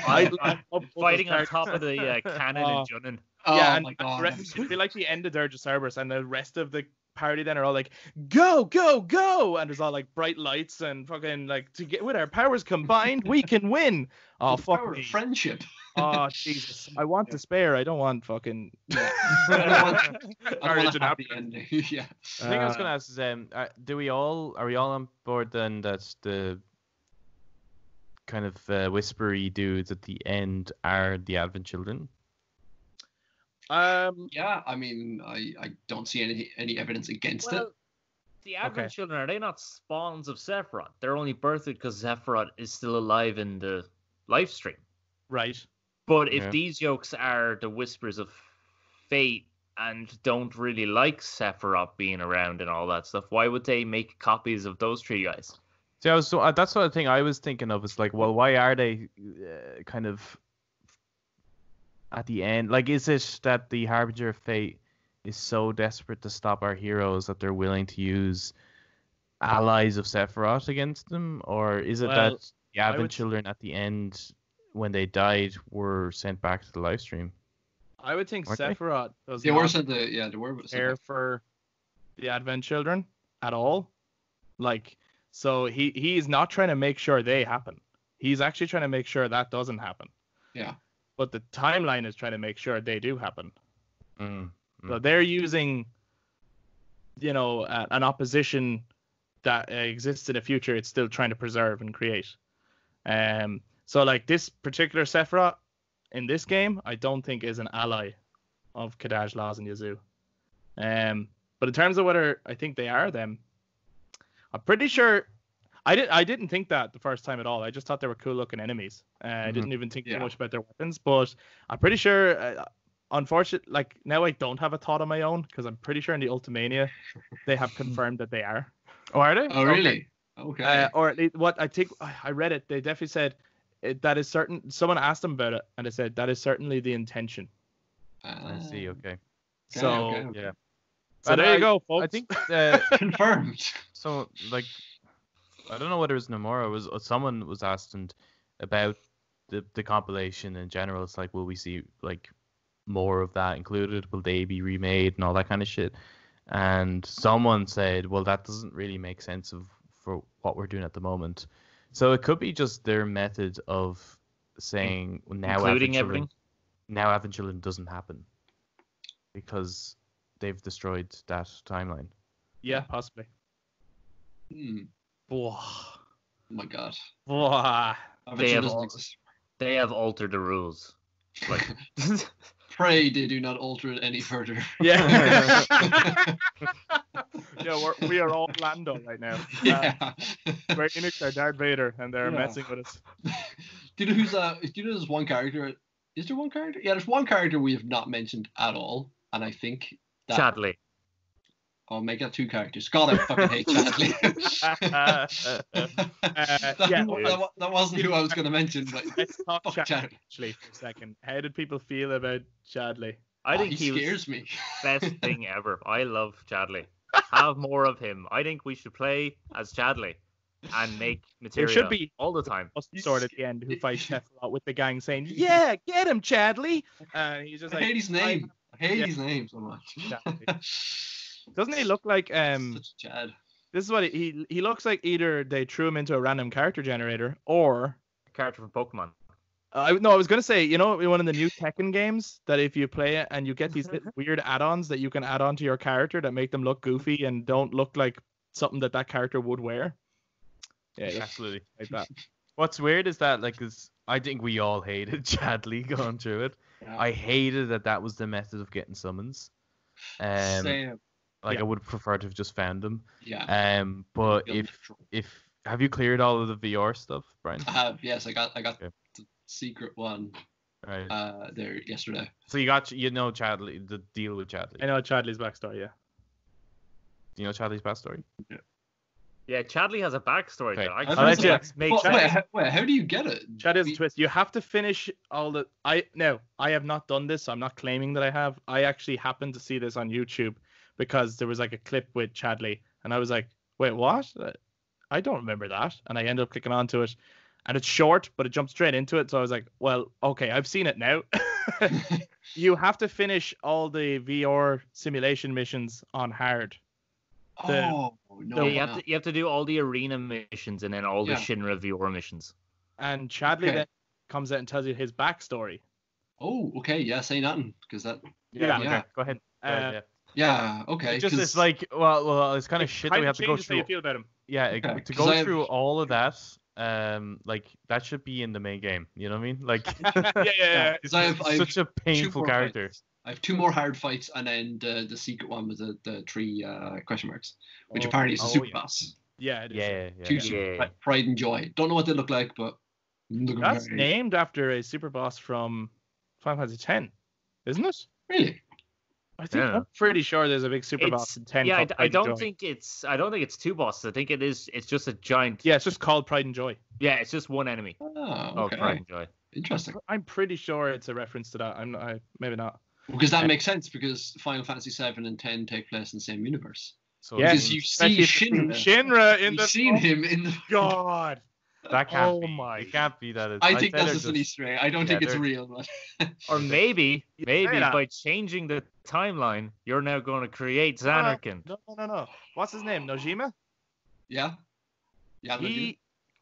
Fighting on top of the cannon and Junin. Yeah, my God. It'd be like the end of Dirge of Cerberus, and the rest of the party then are all go, go, go, and there's all bright lights and fucking to get with our powers combined we can win. Oh, fuck me. Friendship. Oh, Jesus. I want despair. I don't want fucking I don't want a happy ending. Yeah. I think I was gonna ask is are we all on board then that the kind of whispery dudes at the end are the Advent Children? Yeah, I mean, I don't see any evidence against it. The Advent Children, are they not spawns of Sephiroth? They're only birthed because Sephiroth is still alive in the live stream. Right. But if these yokes are the Whispers of Fate and don't really like Sephiroth being around and all that stuff, why would they make copies of those 3 guys? See, that's sort of thing I was thinking of. It's well, why are they kind of at the end? Is it that the Harbinger of Fate is so desperate to stop our heroes that they're willing to use allies of Sephiroth against them? Or is it that the Advent Children at the end, when they died, were sent back to the live stream? I would think Sephiroth does they not were sent they were care for the Advent Children at all. So he is not trying to make sure they happen. He's actually trying to make sure that doesn't happen. Yeah. But the timeline is trying to make sure they do happen. So they're using, an opposition that exists in the future. It's still trying to preserve and create. So this particular Sephiroth in this game, I don't think is an ally of Kadaj, Laz, and Yazoo. But in terms of whether I think they are them, I'm pretty sure. I didn't think that the first time at all. I just thought they were cool looking enemies. I didn't even think too much about their weapons. But I'm pretty sure. Unfortunately, now I don't have a thought on my own because I'm pretty sure in the Ultimania they have confirmed that they are. Oh, are they? Oh, really? Okay. Or at least what I think I read it. They definitely said that is certain. Someone asked them about it, and they said that is certainly the intention. I see. Okay. So yeah. So there you go, folks. I think confirmed. So I don't know whether it was Nomura or someone was asked about the compilation in general. It's will we see more of that included? Will they be remade and all that kind of shit? And someone said, well, that doesn't really make sense for what we're doing at the moment. So it could be just their method of saying now Including having everything? now having children doesn't happen because they've destroyed that timeline. Yeah, possibly. Whoa. Oh my god. Whoa. They have Doesn't all- exist. They have altered the rules. Like, Pray they do not alter it any further. Yeah. Yeah, we are all Lando right now. Yeah. Square Enix are Darth Vader, and they're Yeah. messing with us. Do you know who's do you know there's one character? Is there one character? Yeah, there's one character we have not mentioned at all, and I think that Chadley. I'll make that two characters. God, I fucking hate Chadley. That wasn't who I was going to mention, but Let's talk fuck Chadley Chadley. actually for a second. How did people feel about Chadley? I think he he was scares me. best thing ever. I love Chadley. Have more of him. I think we should play as Chadley and make material should be all the time. Sword at the end who fights Sephiroth with the gang saying, "Yeah, get him, Chadley." He's just I like, hate his name. I hate Yeah. his name so much. Doesn't he look like Such Chad. This is what he looks like. Either they threw him into a random character generator, or Character from Pokemon. I was gonna say, you know, one of the new Tekken games that if you play it and you get these little weird add-ons that you can add on to your character that make them look goofy and don't look like something that character would wear. Yeah, it looks Absolutely. like that. What's weird is that, like, I think we all hated Chadley going through it. Yeah. I hated that was the method of getting summons. Same. Like, Yeah. I would prefer to have just found them. Yeah. But You'll if have you cleared all of the VR stuff, Brian? I have. Yes, I got Okay. the secret one Right. there yesterday. So you know Chadley, the deal with Chadley. I know Chadley's backstory. Yeah. Do you know Chadley's backstory? Yeah, Chadley has a backstory. Okay. That I'll actually let you- makes Well, wait, how do you get it? Chad is a twist. You have to finish all the. I have not done this. So I'm not claiming that I have. I actually happened to see this on YouTube because there was like a clip with Chadley, and I was like, "Wait, what? I don't remember that." And I ended up clicking onto it, and it's short, but it jumped straight into it. So I was like, "Well, okay, I've seen it now." You have to finish all the VR simulation missions on hard. Oh no! Yeah, you have to do all the arena missions and then all the Yeah. Shinra VR missions. And Chadley Okay. then comes out and tells you his backstory. Oh, okay. Yeah, say nothing because that. Yeah. Yeah. Go ahead. Uh, Yeah. Okay. It's just 'cause- it's like well, it's kind of shit that Kind we of have to go changes how through. you feel about him. Yeah, Okay, to 'cause go I have- through all of that, like that should be in the main game. You know what I mean? Like, Yeah. Because I have such a painful more character. fights. I have two more hard fights, and then the secret one with the three question marks, which apparently is a super yeah. boss. Yeah, it is. Yeah. Huge Yeah. pride and joy. Don't know what they look like, but looking That's very- named after a super boss from Final Fantasy X, isn't it? Really. I think Yeah. I'm pretty sure there's a big super boss in 10. Yeah, called I Pride and don't Joy. think it's two bosses. I think it's just a giant. Yeah, it's just called Pride and Joy. Yeah, it's just one enemy. Oh, Oh, okay. Pride and Joy. Interesting. I'm pretty sure it's a reference to that. Maybe not. Because that makes sense because Final Fantasy VII and 10 take place in the same universe. So Yeah, Because you especially see if it's Shinra. Shinra in You've the. seen him in the. God. that can't Oh be. my It can't be that. I think I'd say that's just they're an Easter egg. I don't Yeah, think it's they're- real. But... Or maybe say that. by changing the timeline, you're now going to create Xanarkin. No. What's his name? Nojima? yeah. Yeah.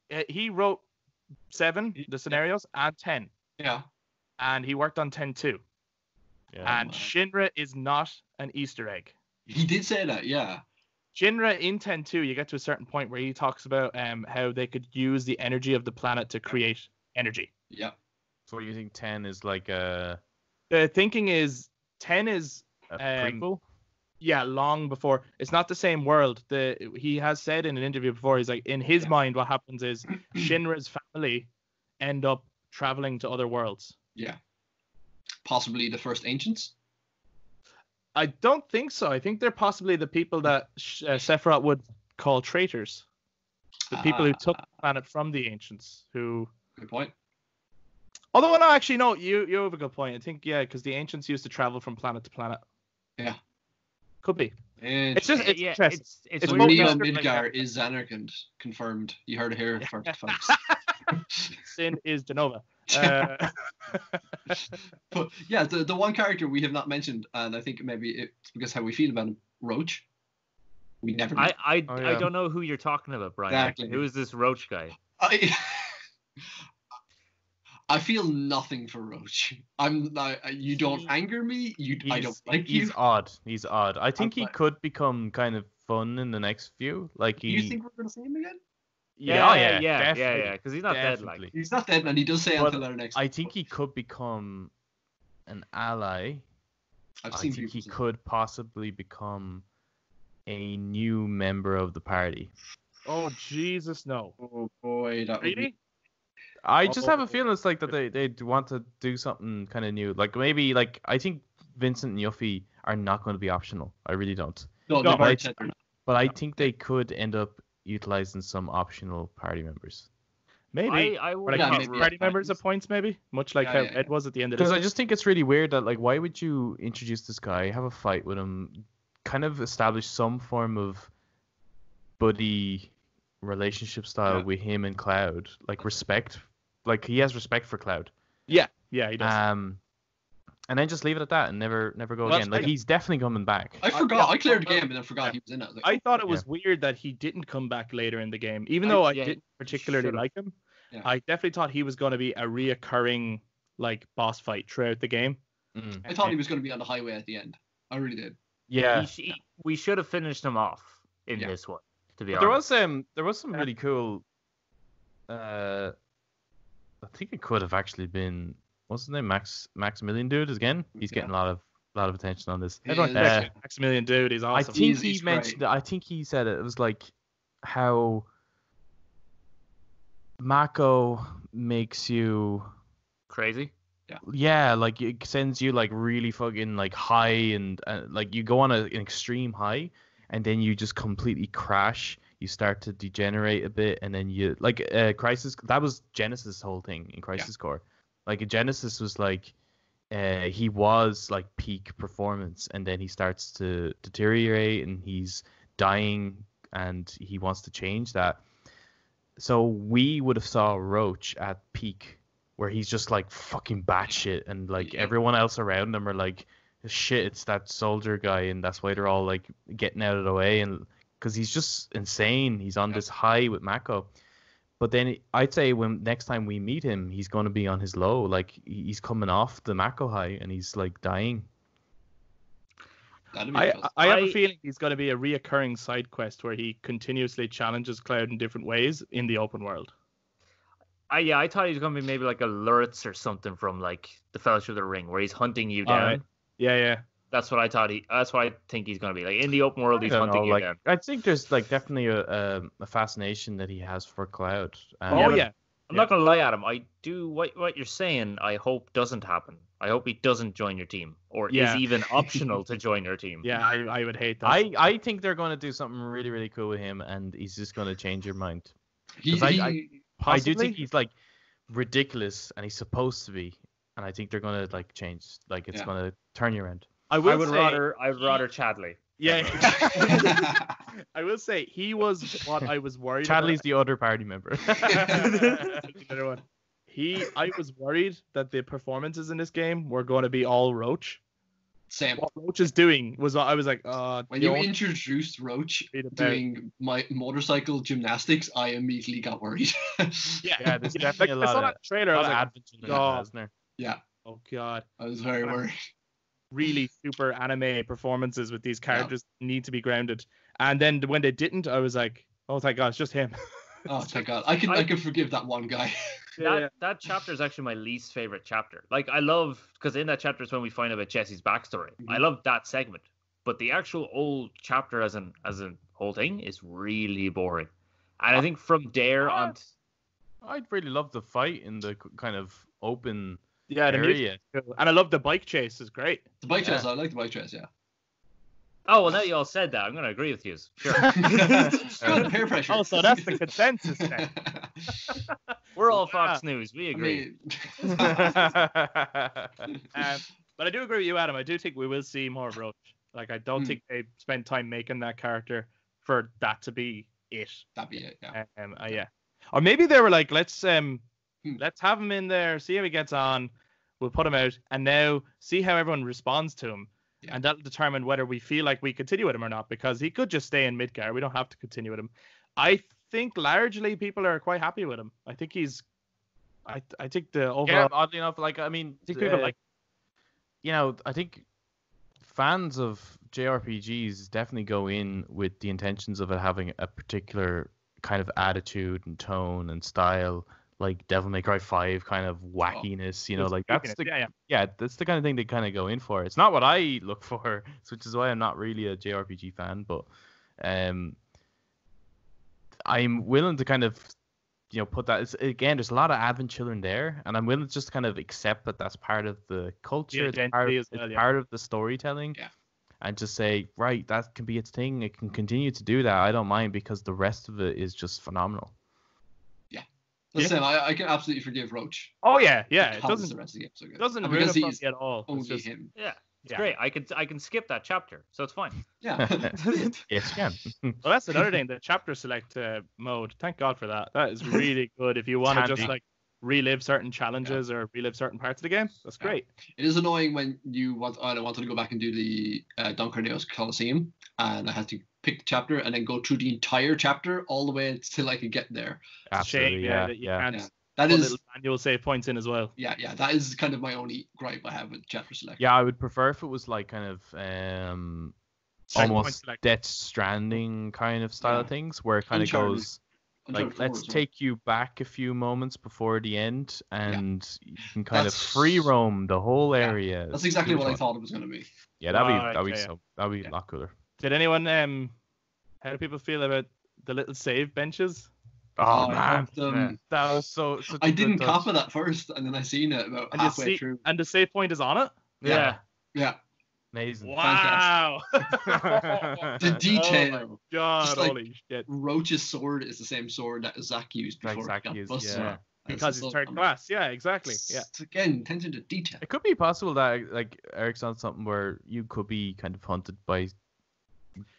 no, He wrote 7, the scenarios, and 10. yeah. And he worked on 10 too. Yeah. And Shinra is not an Easter egg. He did say that. Yeah. Shinra in 10-2, you get to a certain point where he talks about how they could use the energy of the planet to create energy. Yeah. So you think 10 is like a The thinking is 10 is prequel? yeah, long before. It's not the same world. He has said in an interview before, he's like, in his Yeah. mind, what happens is Shinra's family end up traveling to other worlds. Yeah. Possibly the first ancients. I don't think so. I think they're possibly the people that Sephiroth would call traitors. The people who took the planet from the ancients. Who, Good point. although no, actually no, you have a good point. I think because the ancients used to travel from planet to planet. Yeah. Could be. And It's just it's yeah, interesting. it's It's so both Neo Easter egg Midgar and- is Xanarkin. Confirmed. You heard it here first, folks. Sin is Genova. But yeah, the one character we have not mentioned, and I think maybe it's because how we feel about him, Roche. We never. I don't know who you're talking about, Brian. Exactly. Who is this Roche guy? I feel nothing for Roche. You don't anger me. I don't like you. He's odd. He's odd. I think he could become kind of fun in the next few. Like Do you think we're gonna see him again? Yeah. definitely. Because he's not dead. Like He's not dead, and he does say until our next. I think he could become an ally. I think he could possibly become a new member of the party. Oh Jesus, no! Oh boy, that would Really? be. I just have a feeling it's like that they want to do something kind of new. Like maybe like I think Vincent and Yuffie are not going to be optional. I really don't. No, No, they've already said they're not. But I think they could end up utilizing some optional party members. Maybe. I Or would like maybe. party members at points, maybe, much like how Ed was at the end of Because this. I just think it's really weird that like why would you introduce this guy, have a fight with him, kind of establish some form of buddy relationship style with him and Cloud, like respect, like he has respect for Cloud. Yeah, he does. And then just leave it at that and never go Well, again. Like he's definitely coming back. I forgot. I cleared the game and then forgot he was in it. Like, I thought it was weird that he didn't come back later in the game, even though I didn't particularly like him. Yeah. I definitely thought he was going to be a reoccurring like boss fight throughout the game. I thought he was going to be on the highway at the end. I really did. Yeah. We should have finished him off in this one. To be But honest, there was some really cool. I think it could have actually been. What's his name? Maximilian dude again. He's getting a lot of attention on this. Everyone Maximilian dude, he's awesome. I think He's he mentioned. I think he said it. It was like how Mako makes you crazy. Yeah, like it sends you like really fucking like high and like you go on an extreme high and then you just completely crash. You start to degenerate a bit and then you like Crisis. That was Genesis' whole thing in Crisis Core. Like Genesis was like he was like peak performance and then he starts to deteriorate and he's dying and he wants to change that. So we would have saw Roche at peak where he's just like fucking batshit and like everyone else around him are like shit, it's that soldier guy and that's why they're all like getting out of the way and because he's just insane. He's on this high with Mako. But then I'd say when next time we meet him, he's going to be on his low. Like he's coming off the Mako high and he's like dying. I have a feeling he's going to be a reoccurring side quest where he continuously challenges Cloud in different ways in the open world. I thought he was going to be maybe like a Lurtz or something from like the Fellowship of the Ring where he's hunting you down. Right. Yeah. That's what I thought that's what I think he's going to be. Like in the open world, he's hunting you down. I think there's like definitely a fascination that he has for Cloud. I'm not going to lie at him. I do what you're saying. I hope doesn't happen. I hope he doesn't join your team or is even optional to join your team. Yeah, I would hate that. I think they're going to do something really, really cool with him and he's just going to change your mind. I do think he's like ridiculous and he's supposed to be. And I think they're going to like change. Like it's going to turn you around. I would rather Chadley. Yeah. I will say he was what I was worried Chadley's the other party member. Another one. I was worried that the performances in this game were going to be all Roche. Same. What Roche is doing was I was like, when you introduced Roche doing my motorcycle gymnastics, I immediately got worried. Yeah, there's definitely a lot I saw that trailer. I was like, isn't there? Yeah. Oh god. I was very worried. Really super anime performances with these characters need to be grounded. And then when they didn't, I was like, oh thank god, it's just him. Oh thank god. I can forgive that one guy. That chapter is actually my least favorite chapter. Like I love because in that chapter is when we find out about Jesse's backstory. Mm-hmm. I love that segment, but the actual old chapter as a whole thing is really boring. And I think from there on, I'd really love the fight in the kind of open area, and I love the bike chase. Is great. The bike chase, I like the bike chase. Yeah. Oh well, now you all said that. I'm going to agree with you. Sure. Good peer pressure. Oh, so that's the consensus then. We're all Fox News. We agree. But I do agree with you, Adam. I do think we will see more of Roche. Like, I don't think they spent time making that character for that to be it. That'd be it, yeah. Yeah. Or maybe they were like, let's have him in there, see how he gets on. We'll put him out, and now see how everyone responds to him, and that'll determine whether we feel like we continue with him or not. Because he could just stay in Midgar. We don't have to continue with him. I think largely people are quite happy with him. I think he's. I think the overall. Yeah, oddly enough, like I mean, I think people like. You know, I think fans of JRPGs definitely go in with the intentions of it having a particular kind of attitude and tone and style, like Devil May Cry 5 kind of wackiness, you know, like that's the that's the kind of thing they kind of go in for. It's not what I look for, which is why I'm not really a JRPG fan, but I'm willing to kind of, you know, put that. Again, there's a lot of Advent children there, and I'm willing to just kind of accept that that's part of the culture, it's part of the storytelling, and just say, right, that can be its thing. It can continue to do that. I don't mind, because the rest of it is just phenomenal. Yeah, listen, I can absolutely forgive Roche. Oh yeah. It doesn't. The rest of the game so good. It doesn't ruin it for me at all. Only just him. Yeah. It's great. I can skip that chapter, so it's fine. Yeah. Yes, you can. Well, that's another thing. The chapter select mode. Thank God for that. That is really good. If you want to just like relive certain challenges or relive certain parts of the game, that's great. It is annoying when you want. I wanted to go back and do the Don Corneo's Coliseum, and I had to pick the chapter and then go through the entire chapter all the way till I could get there. Absolutely. Shame, That is little manual save points in as well. Yeah. That is kind of my only gripe I have with chapter select. Yeah, I would prefer if it was like kind of almost Death Stranding kind of style of things, where it kind of goes like, let's take you back a few moments before the end, and you can kind of free roam the whole area. That's exactly what I thought it was going to be. Yeah, that'd be a lot cooler. Did anyone how do people feel about the little save benches? Oh man, that was so. I didn't copy that first, and then I seen it about halfway through. And the save point is on it. Yeah. Amazing. Wow. The detail. Oh my God, like, holy shit. Roach's sword is the same sword that Zach used before he got busted. Because it's third class. Yeah, exactly. Yeah. It's, again, attention to detail. It could be possible that like Eric's on something where you could be kind of hunted by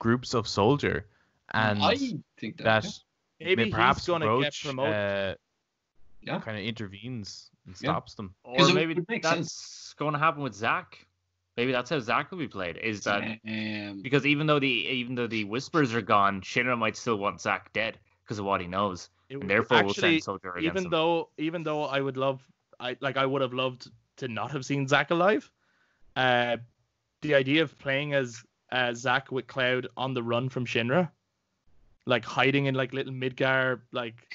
groups of soldier, and I think that maybe perhaps he's going to get promoted. Kind of intervenes and stops them. Or maybe that's going to happen with Zach. Maybe that's how Zach will be played. Is that because even though the whispers are gone, Shinra might still want Zach dead because of what he knows, and therefore will send soldier against him. Even though I would have loved to not have seen Zach alive. The idea of playing as Zach with Cloud on the run from Shinra, like hiding in like little Midgar like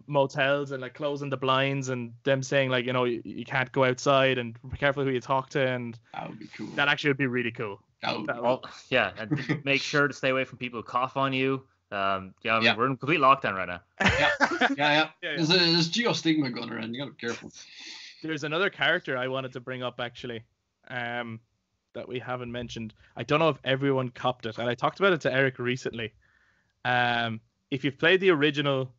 motels and like closing the blinds, and them saying like, you know, you can't go outside and be careful who you talk to, and that would be cool. That actually would be really cool. And make sure to stay away from people who cough on you. We're in complete lockdown right now. Yeah. There's geostigma going around. You gotta be careful. There's another character I wanted to bring up actually, that we haven't mentioned. I don't know if everyone copped it, and I talked about it to Eric recently. If you've played the original,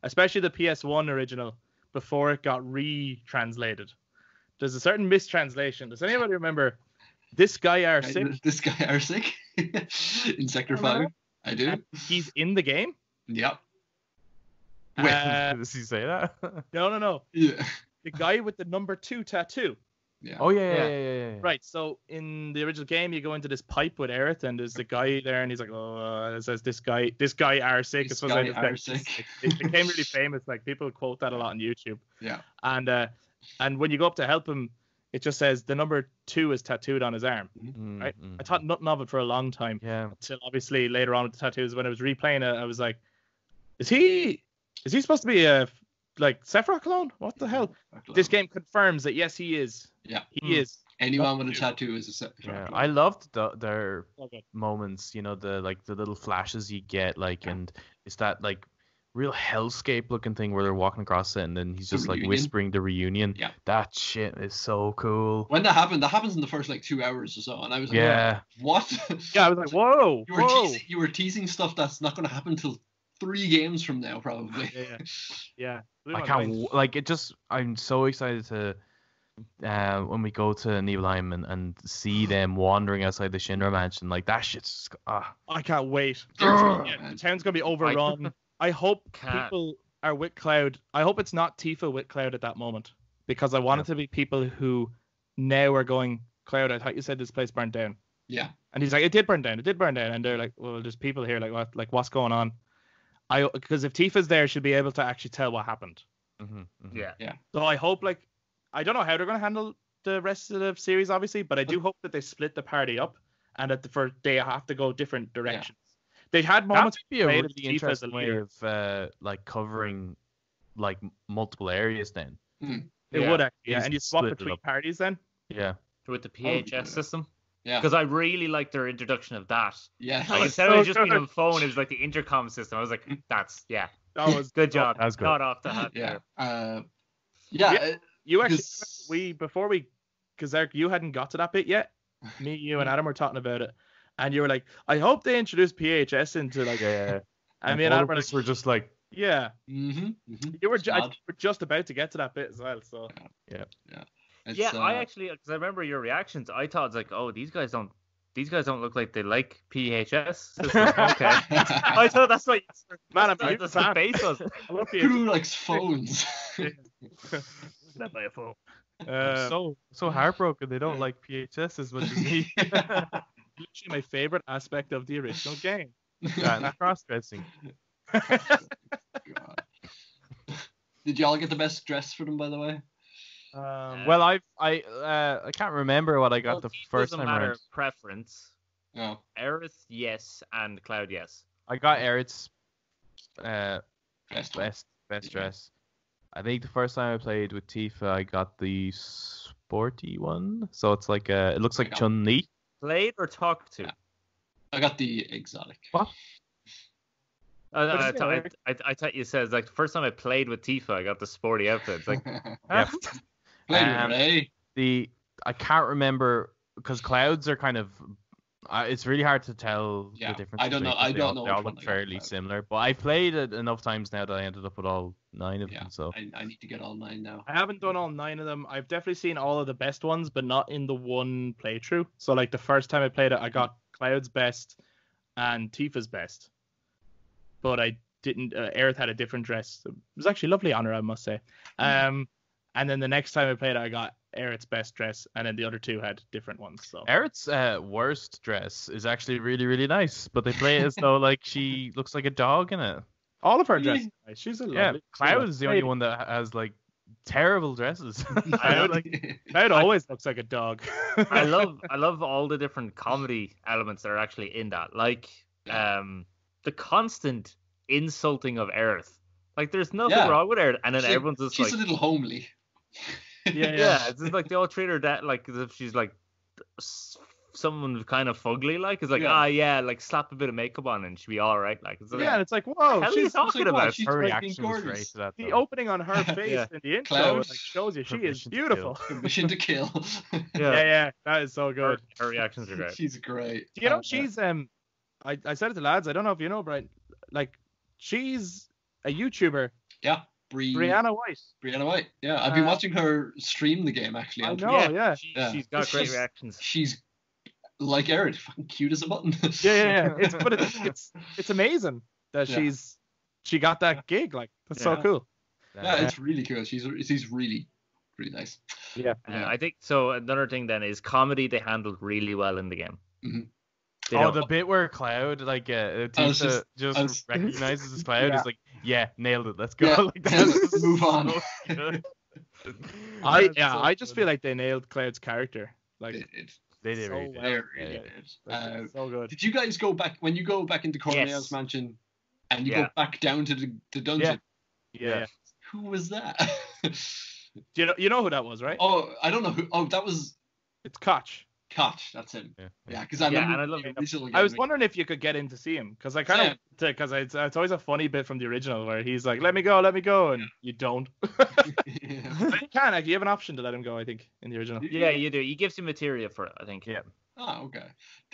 especially the PS1 original, before it got retranslated, there's a certain mistranslation. Does anybody remember this guy R6? This guy R6 in Sector 5? I do. And he's in the game? Yep. Wait, does he say that? No. Yeah. The guy with the number 2 tattoo. Yeah. Oh yeah. Right. So in the original game, you go into this pipe with Aerith, and there's the guy there, and he's like, it says this guy R6. This guy R6. It became really famous. Like people quote that a lot on YouTube. Yeah. And when you go up to help him, it just says the number 2 is tattooed on his arm. Right. I thought nothing of it for a long time. Yeah. Until obviously later on with the tattoos, when I was replaying it, I was like, is he supposed to be a like Sephiroth clone? What the hell? This game confirms that yes, he is. Yeah, he is. Anyone with a tattoo is a Sephiroth clone. I loved their moments. You know, the little flashes you get, like, and it's that like real hellscape looking thing where they're walking across it, and then he's just like whispering the reunion. Yeah, that shit is so cool. When that happens in the first like 2 hours or so, and I was like, what? Yeah, I was like, whoa. You were teasing stuff that's not going to happen till 3 games from now, probably. Yeah. I can't like it. Just I'm so excited to when we go to Nibelheim and see them wandering outside the Shinra mansion. Like that shit's I can't wait. The town's gonna be overrun. I hope people are with Cloud, I hope it's not Tifa with Cloud at that moment, because I want it to be people who now are going, Cloud, I thought you said this place burned down. Yeah. And he's like, it did burn down. And they're like, well, there's people here. What's going on? Because if Tifa's there, she'll be able to actually tell what happened. Yeah. So I hope, I don't know how they're going to handle the rest of the series, obviously, but I do hope that they split the party up and that they have to go different directions. They had moments. That would be a really interesting way of covering multiple areas then. It would actually, and you swap between parties then. Yeah. With the PHS system. Yeah. Because I really liked their introduction of that. Yeah. Instead of just being on phone, it was like the intercom system. I was like, that was good job. That was good. Not off the hat. Yeah. You actually, because Eric, you hadn't got to that bit yet. Me, you, and Adam were talking about it, and you were like, I hope they introduce PHS into I mean, Adam were just like, yeah. Mm-hmm. You were just about to get to that bit as well, so yeah. I actually, because I remember your reactions, I thought it's like, oh, these guys don't look like they like PHS. Okay. I thought that's what that's the base was. Who likes phones? Not by a phone. So heartbroken they don't like PHS as much as me. Literally my favorite aspect of the original game. And cross-dressing. Did y'all get the best dress for them, by the way? Well, I can't remember what I got the first time around. Preference. No. Aerith, yes, and Cloud, yes. I got Aerith's best dress. I think the first time I played with Tifa, I got the sporty one. So it's like it looks like Chun-Li. Played or talked to? Yeah. I got the exotic. What? I thought you said like the first time I played with Tifa, I got the sporty outfit. It's like, I can't remember because clouds are kind of. It's really hard to tell the difference. I don't know. I don't know. They all look fairly similar, but I played it enough times now that I ended up with all 9 of them. So I need to get all 9 now. I haven't done all 9 of them. I've definitely seen all of the best ones, but not in the one playthrough. So like the first time I played it, I got Cloud's best and Tifa's best, but I didn't. Aerith had a different dress. It was actually lovely on her, I must say. And then the next time I played it, I got Aerith's best dress, and then the other 2 had different ones. So Aerith's worst dress is actually really, really nice, but they play it as though like she looks like a dog in it. All of her dresses, nice. She's a lovely. Cloud is the only one that has like terrible dresses. Cloud always looks like a dog. I love all the different comedy elements that are actually in that, like the constant insulting of Aerith. Like there's nothing wrong with her, and then everyone's just she's a little homely. Yeah. It's just like they all treat her that like as if she's like someone kind of fugly. Like it's like like slap a bit of makeup on and she'll be all right. Like it's and it's like whoa, she's talking about. Her reaction was great to that. The opening on her face in the intro like shows you she is beautiful. Permission to kill. Yeah, that is so good. Her reactions are great. She's great. You know, she's I said it to lads. I don't know if you know, but like she's a YouTuber. Yeah. Brianna White. Yeah, I've been watching her stream the game actually. I know, She's got great reactions. She's like Aerith, fucking cute as a button. Yeah. It's amazing that she got that gig. Like that's so cool. Yeah, it's really cool. She's really nice. Yeah. I think so. Another thing then is comedy. They handled really well in the game. Mm-hmm. The bit where Cloud like Tifa just recognizes as Cloud is like, nailed it. Let's go. Let's move on. I just feel like they nailed Cloud's character. Like they did really well. So good. Did you guys go back when you go back into Cornea's mansion and you go back down to the dungeon? Yeah. Who was that? Do you know who that was, right? Oh, I don't know who. Oh, that was. It's Koch. Koch, that's him. Yeah, because I remember. And I love it. I was wondering if you could get in to see him, because I kind of, because it's always a funny bit from the original where he's like, "Let me go," and you don't. But you can. Like, you have an option to let him go, I think, in the original. Yeah, you do. He gives you materia for it, I think. Yeah. Oh, okay.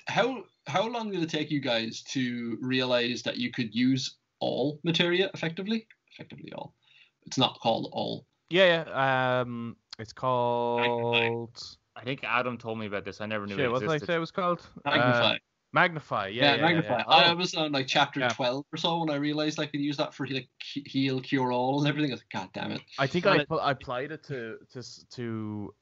How long did it take you guys to realize that you could use all materia effectively? Effectively all. It's not called all. Yeah. It's called. I think Adam told me about this. I never knew what did I say it was called? Magnify. Magnify, Magnify. yeah. I Oh, was on like chapter Yeah. 12 or so when I realized I could use that for like heal, cure all, and everything. I was like, God damn it. I think Well, I applied it to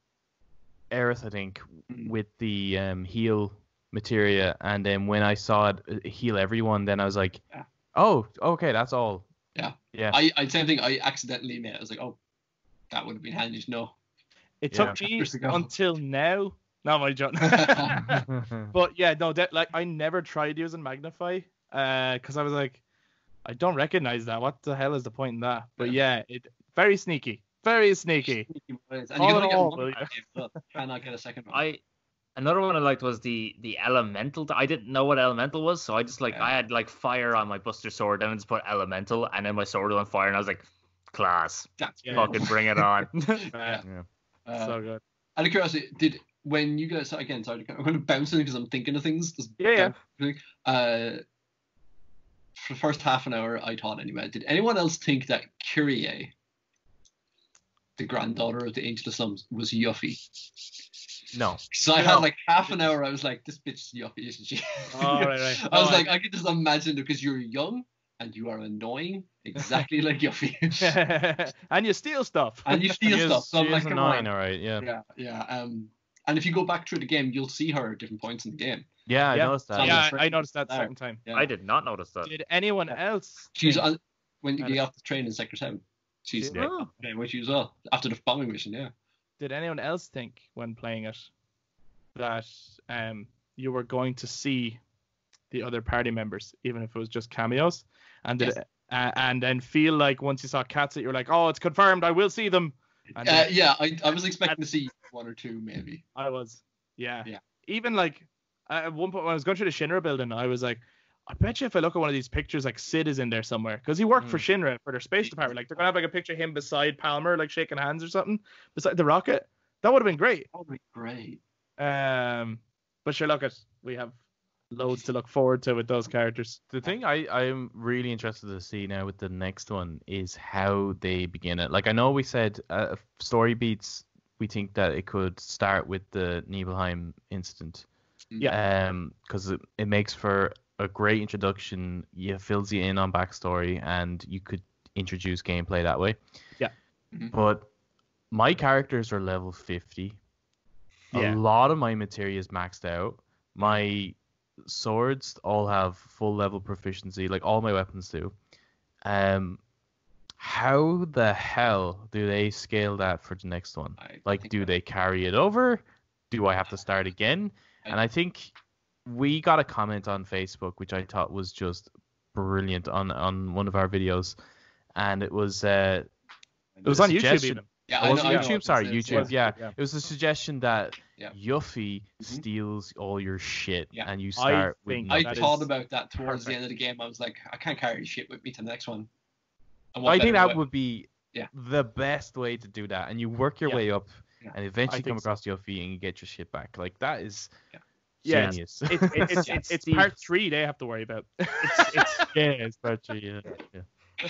Aerith, I think, with the heal materia, and then when I saw it heal everyone, then I was like, Yeah. oh, okay, that's all. Yeah. Yeah. I same thing. I accidentally made it. I was like, oh, that would have been handy to know. It Yeah. took me Chapters to go. until now. No, my joke. But yeah, no, like I never tried using Magnify, because I was like, I don't recognize that. What the hell is the point in that? But yeah, it very sneaky, very sneaky. And you All can in only get all, one will back you? in, but cannot get a second one. Another one I liked was the elemental. I didn't know what elemental was, so I just Yeah. I had like fire on my Buster Sword, and I just put elemental, and then my sword was on fire, and I was like, class, That's Yeah. fucking bring it on. Yeah. So good. Out of curiosity, when you guys again, sorry, I'm going to bounce in because I'm thinking of things. Just Yeah. For the first half an hour, I thought anyway. Did anyone else think that Kyrie, the granddaughter of the Angel of Slums, was Yuffie? No. So I had like half an hour. I was like, "This bitch is Yuffie, isn't she?" Oh, right. I was like, I could just imagine because you're young and you are annoying, exactly like Yuffie, And you steal stuff. and you steal stuff. So I'm like, come on. all right, yeah. Yeah. And if you go back through the game, you'll see her at different points in the game. Yeah, I Yeah. noticed that. Yeah, Yeah. I noticed that There. second time. Yeah. I did not notice that. Did anyone else? She's think- on when you get off the train in Sector 7. She's Yeah. Oh. when she was well after the bombing mission. Yeah. Did anyone else think when playing it that you were going to see the other party members, even if it was just cameos, and did Yes. and then feel like once you saw Katsu, you're like, oh, it's confirmed, I will see them. And then Yeah. I was expecting to see one or two maybe. I was, yeah. Yeah. Even like at one point when I was going through the Shinra building, I was like, I bet you if I look at one of these pictures, like Sid is in there somewhere, because he worked for Shinra for their space department. Like they're gonna have like a picture of him beside Palmer, like shaking hands or something, beside the rocket. That would have been great. That would be great. But sure, look, we have loads to look forward to with those characters. The thing I'm really interested to see now with the next one is how they begin it. Like I know we said story beats, we think that it could start with the Nibelheim incident. Yeah. Because it makes for a great introduction. It fills you in on backstory, and you could introduce gameplay that way. Yeah. Mhm. But my characters are level 50. Yeah. A lot of my materia is maxed out. My swords all have full level proficiency, like all my weapons do. How the hell do they scale that for the next one? I Like, think do that- they carry it over? Do I have to start again? And I think we got a comment on Facebook, which I thought was just brilliant on one of our videos, and it was It was on YouTube suggestion- even. Yeah, was it I know YouTube? what Sorry, this is, YouTube. Yeah. Yeah. It was a suggestion that Yeah. Yuffie steals all your shit, Yeah. and you start with think I nothing. thought is about that towards the perfect. end of the game. I was like, I can't carry shit with me to the next one. And I what think better that way- would be Yeah. the best way to do that, and you work your Yeah. way up, Yeah. and eventually I come think so. across Yuffie and you get your shit back. Like that is Yeah. genius. It's the- part 3 they have to worry about. Yeah, it's part 3. Yeah.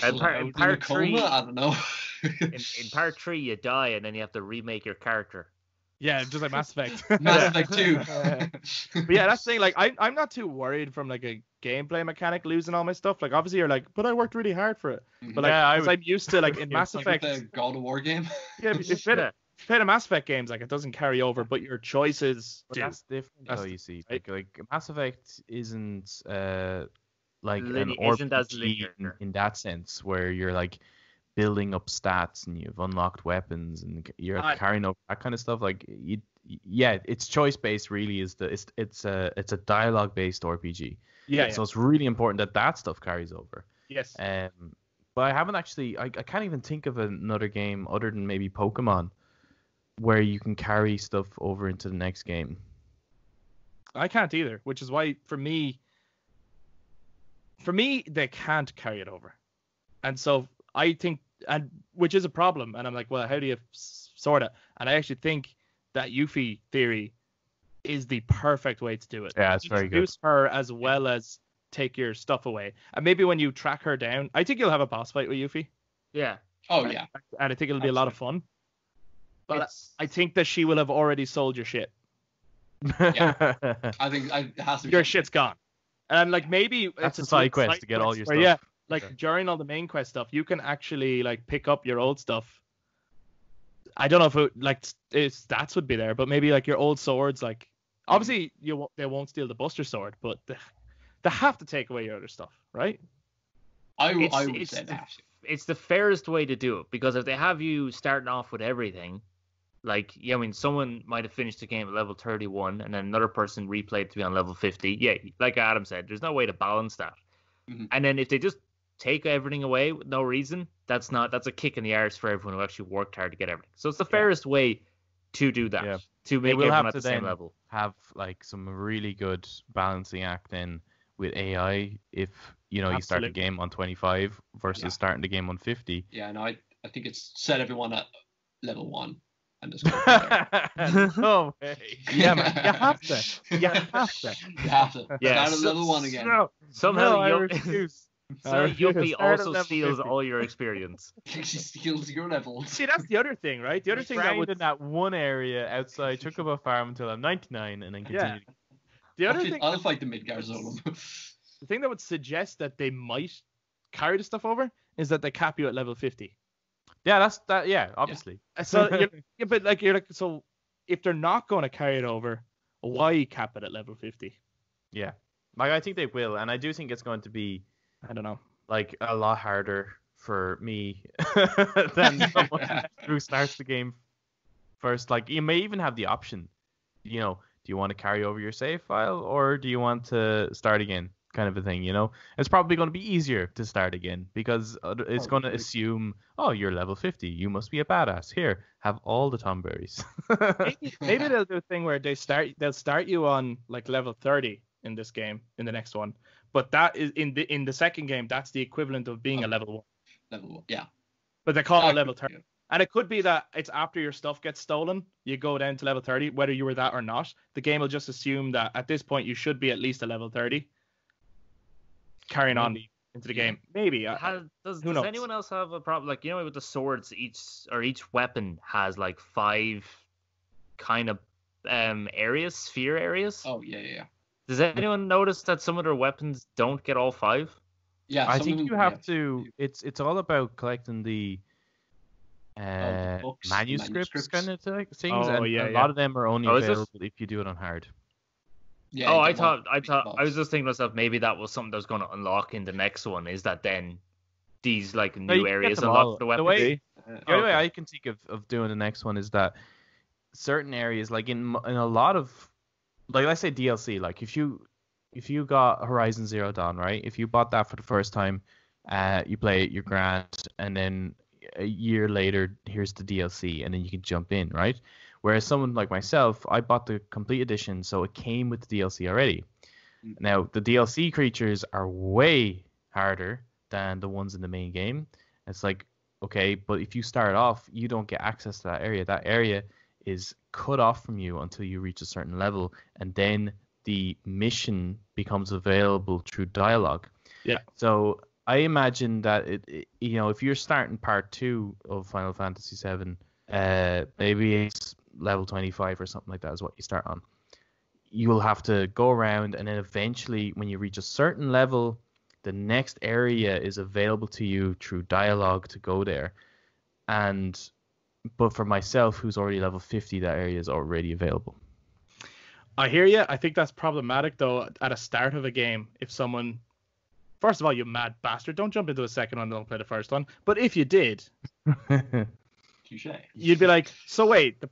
And part- Out in in part a coma? three- I don't know. In part 3, you die, and then you have to remake your character. Yeah, just like Mass Effect. Mass Effect 2. But yeah, that's the thing. Like, I'm not too worried from like a gameplay mechanic losing all my stuff. Like, obviously you're like, but I worked really hard for it. But like, Yeah, I 'cause would- I'm used to like in Mass Like Effect. the God of War game. Yeah, if you play the Mass Effect games, like it doesn't carry over, but your choices But do. that's different, That's though. You see, right? like Mass Effect isn't like an Isn't as RPG linear. in that sense, where you're like building up stats and you've unlocked weapons and you're carrying up that kind of stuff. Like yeah, it's choice based. Really, it's a dialogue based RPG. Yeah. So it's really important that that stuff carries over. Yes. But I haven't actually. I can't even think of another game other than maybe Pokemon where you can carry stuff over into the next game. I can't either, which is why for me they can't carry it over. And so I think, and which is a problem, and I'm like, well, how do you sort it? And I actually think that Yuffie theory is the perfect way to do it. Yeah, it's very good. Introduce her as well as take your stuff away. And maybe when you track her down, I think you'll have a boss fight with Yuffie. Yeah. Oh, yeah. And I think it'll be a lot of fun. But It's- I think that she will have already sold your shit. I think it has to be your something. shit's gone. And like maybe That's it's a a side quest to get all your where, stuff. yeah, like Okay. during all the main quest stuff, you can actually like pick up your old stuff. I don't know if it like its stats would be there, but maybe like your old swords, like obviously they won't steal the Buster Sword, but they have to take away your other stuff, right? I would It's say the, that. it's the fairest way to do it, because if they have you starting off with everything, like, yeah, I mean, someone might have finished the game at level 31 and then another person replayed to be on level 50. Yeah, like Adam said, there's no way to balance that. Mhm. And then if they just take everything away with no reason, that's a kick in the arse for everyone who actually worked hard to get everything. So it's the fairest way to do that, Yeah. to They make will everyone have at to the same then level. have like some really good balancing act in with AI if you start the Absolutely. game on 25 versus Yeah. starting the game on 50. Yeah, no, I think it's set everyone at level 1 and just go from there. No way. Yeah, man, you have to. You have to. You have to. Yeah, Start at level 1 again. No, Somehow no, I Yuppie, refuse. somehow Yuppie Start at also level steals 50. all your experience. She steals your levels. See, that's the other thing, right? The other thing that Grind would in that one area outside Chocobo Farm until I'm 99 and then continue. the other thing I'll fight the Midgar Zolom. the thing that would suggest that they might carry the stuff over is that they cap you at level 50. Yeah, that's that. Yeah, obviously. So but like you're like, so if they're not going to carry it over, why cap it at level 50? Yeah, like I think they will, and I do think it's going to be I don't know. like a lot harder for me than someone who starts the game first. Like you may even have the option, do you want to carry over your save file or do you want to start again, kind of a thing. It's probably going to be easier to start again because it's going to assume, oh, you're level 50, you must be a badass. Here, have all the tomberries. Maybe they'll do a thing where they'll start you on like level 30 in this game, in the next one, but that is in the second game, that's the equivalent of being a level 1. Level 1, yeah. But they call it level 30. Yeah. And it could be that it's after your stuff gets stolen, you go down to level 30, whether you were that or not. The game will just assume that at this point you should be at least a level 30. Carrying on into the game. Maybe. Does knows? anyone else have a problem? Like, with the swords, each weapon has like 5 kind of sphere areas. Oh, yeah. Does anyone notice that some of their weapons don't get all 5? Yeah, I some think of you them- have yeah. to. It's all about collecting the the books, the manuscripts kind of things, Oh, and yeah, a yeah. lot of them are only Oh, is it? available if you do it on hard. Yeah, Oh, you I get one thought big I was box. just thinking to myself, maybe that was something that was going to unlock in the next one. Is that then these like you new can get areas them unlock all. for the The weapons? way- The only way Okay. I can think of doing the next one is that certain areas, like in a lot of, like let's say DLC, like if you got Horizon Zero Dawn, right? If you bought that for the first time, you play it, you're grand, and then a year later, here's the DLC, and then you can jump in, right? Whereas someone like myself, I bought the complete edition, so it came with the DLC already. Mm. Now, the DLC creatures are way harder than the ones in the main game. It's like, okay, but if you start off, you don't get access to that area. That area is cut off from you until you reach a certain level, and then the mission becomes available through dialogue. Yeah. So I imagine that if you're starting part 2 of Final Fantasy VII, maybe it's level 25 or something like that is what you start on. You will have to go around, and then eventually, when you reach a certain level, the next area is available to you through dialogue to go there. But for myself, who's already level 50, that area is already available. I hear you. I think that's problematic though at a start of a game. If someone, first of all, you mad bastard, don't jump into a second one and don't play the first one. But if you did, Touche. you'd be like, so wait,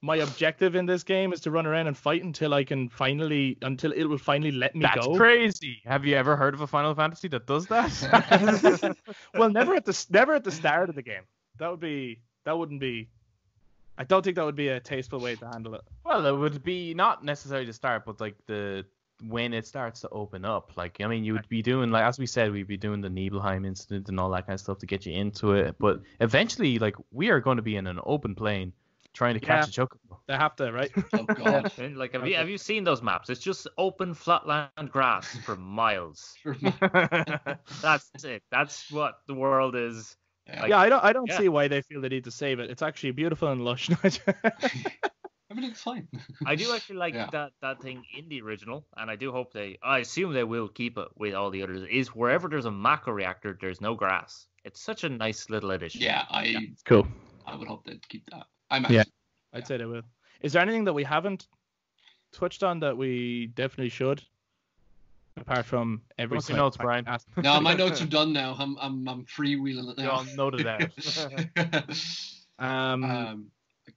my objective in this game is to run around and fight until it will finally let me That's go. crazy. Have you ever heard of a Final Fantasy that does that? Well, never at the start of the game. That wouldn't be. I don't think that would be a tasteful way to handle it. Well, it would be not necessarily the start, but like when it starts to open up. Like, I mean, you would be doing, like as we said, we'd be doing the Nibelheim incident and all that kind of stuff to get you into it. But eventually, like, we are going to be in an open plain trying to catch a chocobo. They have to, right? Oh, God. And, like, have you seen those maps? It's just open flatland grass for miles. That's it. That's what the world is. Yeah. Yeah, I don't Yeah. see why they feel the need to save it. It's actually beautiful and lush. Everything's fine. I do actually like Yeah. that thing in the original, and I do hope I assume they will keep it with all the others, is wherever there's a macro reactor, there's no grass. It's such a nice little addition. Yeah, It's cool. I would hope they'd keep that. I'm Yeah. actually. I'd say they will. Is there anything that we haven't touched on that we definitely should? Apart from every What's your notes, Brian? No, my notes are done now. I'm freewheeling it You now. all noted out.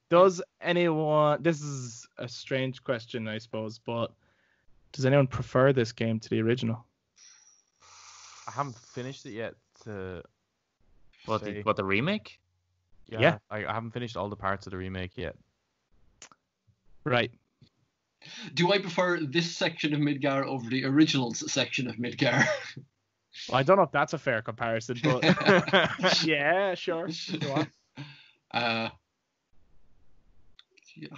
Does anyone? This is a strange question, I suppose, but does anyone prefer this game to the original? I haven't finished it yet. What the remake? Yeah. I haven't finished all the parts of the remake yet. Right. Do I prefer this section of Midgar over the original section of Midgar? Well, I don't know if that's a fair comparison, but yeah, sure. Go on. I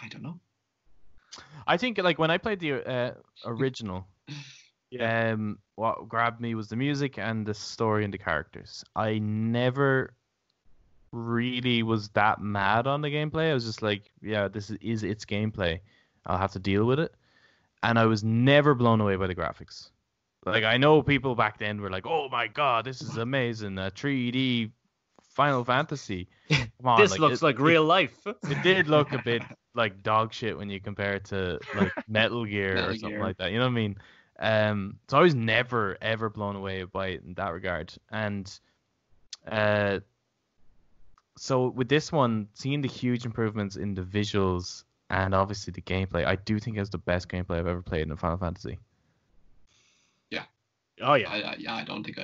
don't know. I think like when I played the original, what grabbed me was the music and the story and the characters. I never really was that mad on the gameplay. I was just like, yeah, this is its gameplay. I'll have to deal with it. And I was never blown away by the graphics. Like, I know people back then were like, oh my god, this is amazing, 3D Final Fantasy. Come on, This looks like real life. It did look a bit like dog shit when you compare it to like Metal Gear or something like that. You know what I mean? So I was never ever blown away by it in that regard. And so with this one, seeing the huge improvements in the visuals and obviously the gameplay, I do think it's the best gameplay I've ever played in a Final Fantasy. Yeah. Oh yeah. I don't think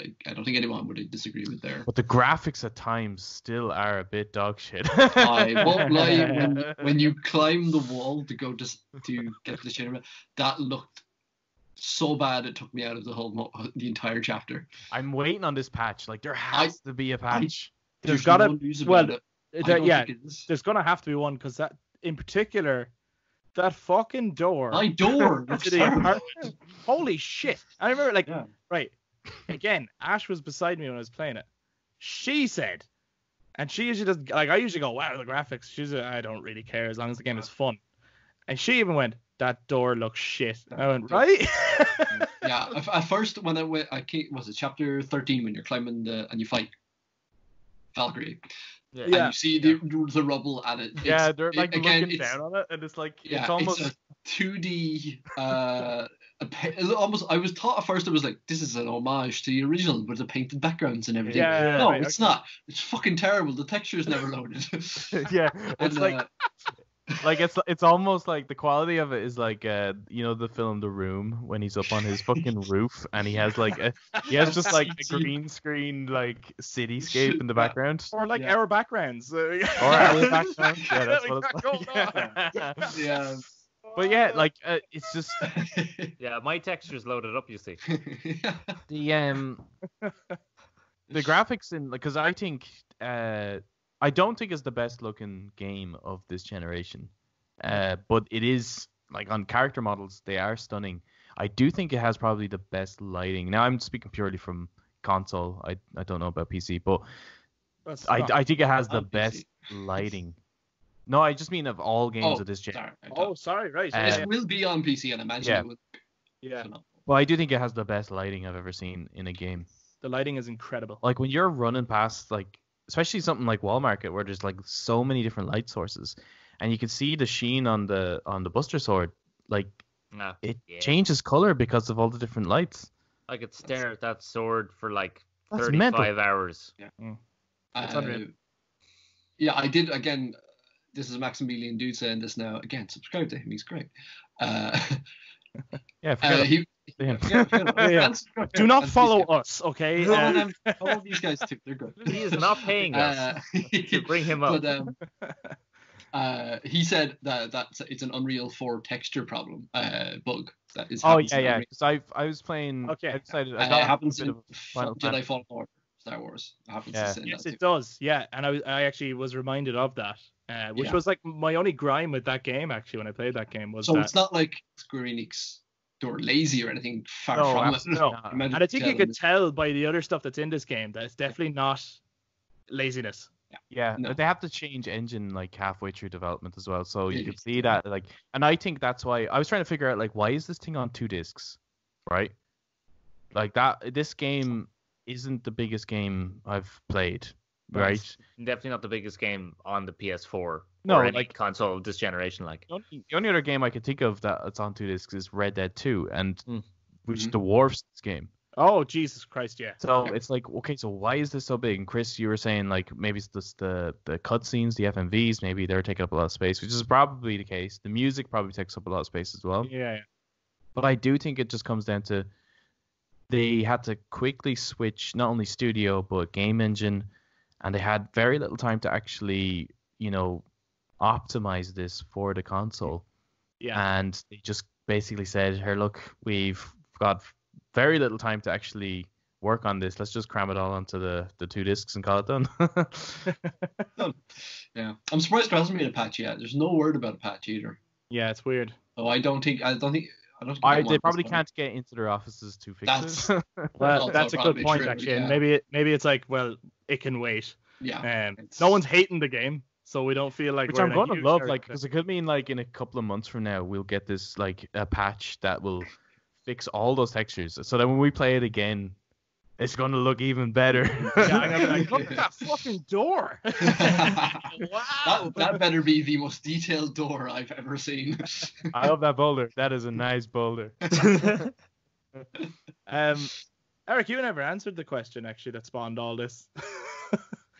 anyone would disagree with there. But the graphics at times still are a bit dog shit. I won't lie. When you climb the wall to go to get the shit, that looked so bad it took me out of the entire chapter. I'm waiting on this patch. Like there has to be a patch. There's gotta there's gonna have to be one because that in particular, that fucking door. My door. To the apartment. Holy shit! I remember right again. Ash was beside me when I was playing it. She said, and she usually doesn't like. I usually go, wow, the graphics. She's I don't really care as long as the game is fun. And she even went, that door looks shit. I went, right? Yeah. At first, when was it chapter 13 when you're climbing and you fight Valkyrie. Yeah. And you see the rubble and it. Yeah, they're like again, looking down on it, and it's like it's almost it's a 2D. Almost. I was thought at first it was like this is an homage to the original with the painted backgrounds and everything. Yeah, no, it's not. It's fucking terrible. The texture's never loaded. Yeah, it's like it's almost like the quality of it is like the film The Room when he's up on his fucking roof and he has just like a green screen like cityscape in the background or like our backgrounds or our backgrounds. Yeah, that's what it's like. Yeah. But yeah, like it's just yeah, my texture's loaded up. You see, the graphics in because I think I don't think it's the best looking game of this generation, but it is like on character models they are stunning. I do think it has probably the best lighting. Now I'm speaking purely from console. I don't know about PC, but I think it has the best lighting. No, I just mean of all games of this gen. Sorry, right. It will be on PC, and I imagine it would. Yeah. Well, I do think it has the best lighting I've ever seen in a game. The lighting is incredible. Like when you're running past, like especially something like Wall Market, where there's like so many different light sources, and you can see the sheen on the Buster Sword. Like it changes color because of all the different lights. I could stare at that sword for like That's 35 mental. hours. Yeah. Yeah, I did again. This is Maximilian Dude saying this now. Again, subscribe to him. He's great. Yeah, forget him. Do not follow us, okay? Follow these guys too. They're good. He is not paying us to bring him up. But, he said that it's an Unreal 4 texture problem, bug. That is. Yeah. Because I was playing. Okay. I decided. It happens in Final Jedi Fallen Order, Star Wars. It happens to say yes, that it does. Yeah, and I actually was reminded of that. Which was like my only grime with that game actually when I played that game was. So it's not like Square Enix or lazy or anything far from it. No, and I think you could tell by the other stuff that's in this game that it's definitely not laziness. Yeah, No. they have to change engine like halfway through development as well. So you It can is, see that like, and I think that's why I was trying to figure out like why is this thing on 2 discs, right? Like that, this game isn't the biggest game I've played, right? It's definitely not the biggest game on the PS4 No, or any like- console this generation. Like, The only other game I could think of that's on 2 discs is Red Dead 2, and which Mhm. dwarfs this game. Oh Jesus Christ, yeah. So it's like, okay, so why is this so big? And Chris, you were saying like maybe it's just the cutscenes, the FMVs, maybe they're taking up a lot of space, which is probably the case. The music probably takes up a lot of space as well. Yeah. But I do think it just comes down to they had to quickly switch not only studio but game engine, and they had very little time to actually, optimize this for the console. Yeah. And they just basically said, "Here, look, we've got very little time to actually work on this. Let's just cram it all onto the 2 discs and call it done." Yeah, I'm surprised there hasn't been a patch yet. There's no word about a patch either. Yeah, it's weird. Oh, I don't think. They probably can't get into their offices to fix That's it. Well, Also that's a good probably point true, actually. yeah. And maybe it's like, well, it can wait. Yeah. No one's hating the game, so we don't feel like Which we're I'm in a going to huge love, hurry like, to- because it could mean like in a couple of months from now we'll get this like a patch that will fix all those textures, so that when we play it again, it's going to look even better. Yeah, I'm gonna be like, look at that fucking door. Wow. that better be the most detailed door I've ever seen. I love that boulder. That is a nice boulder. Eric, you never answered the question actually that spawned all this.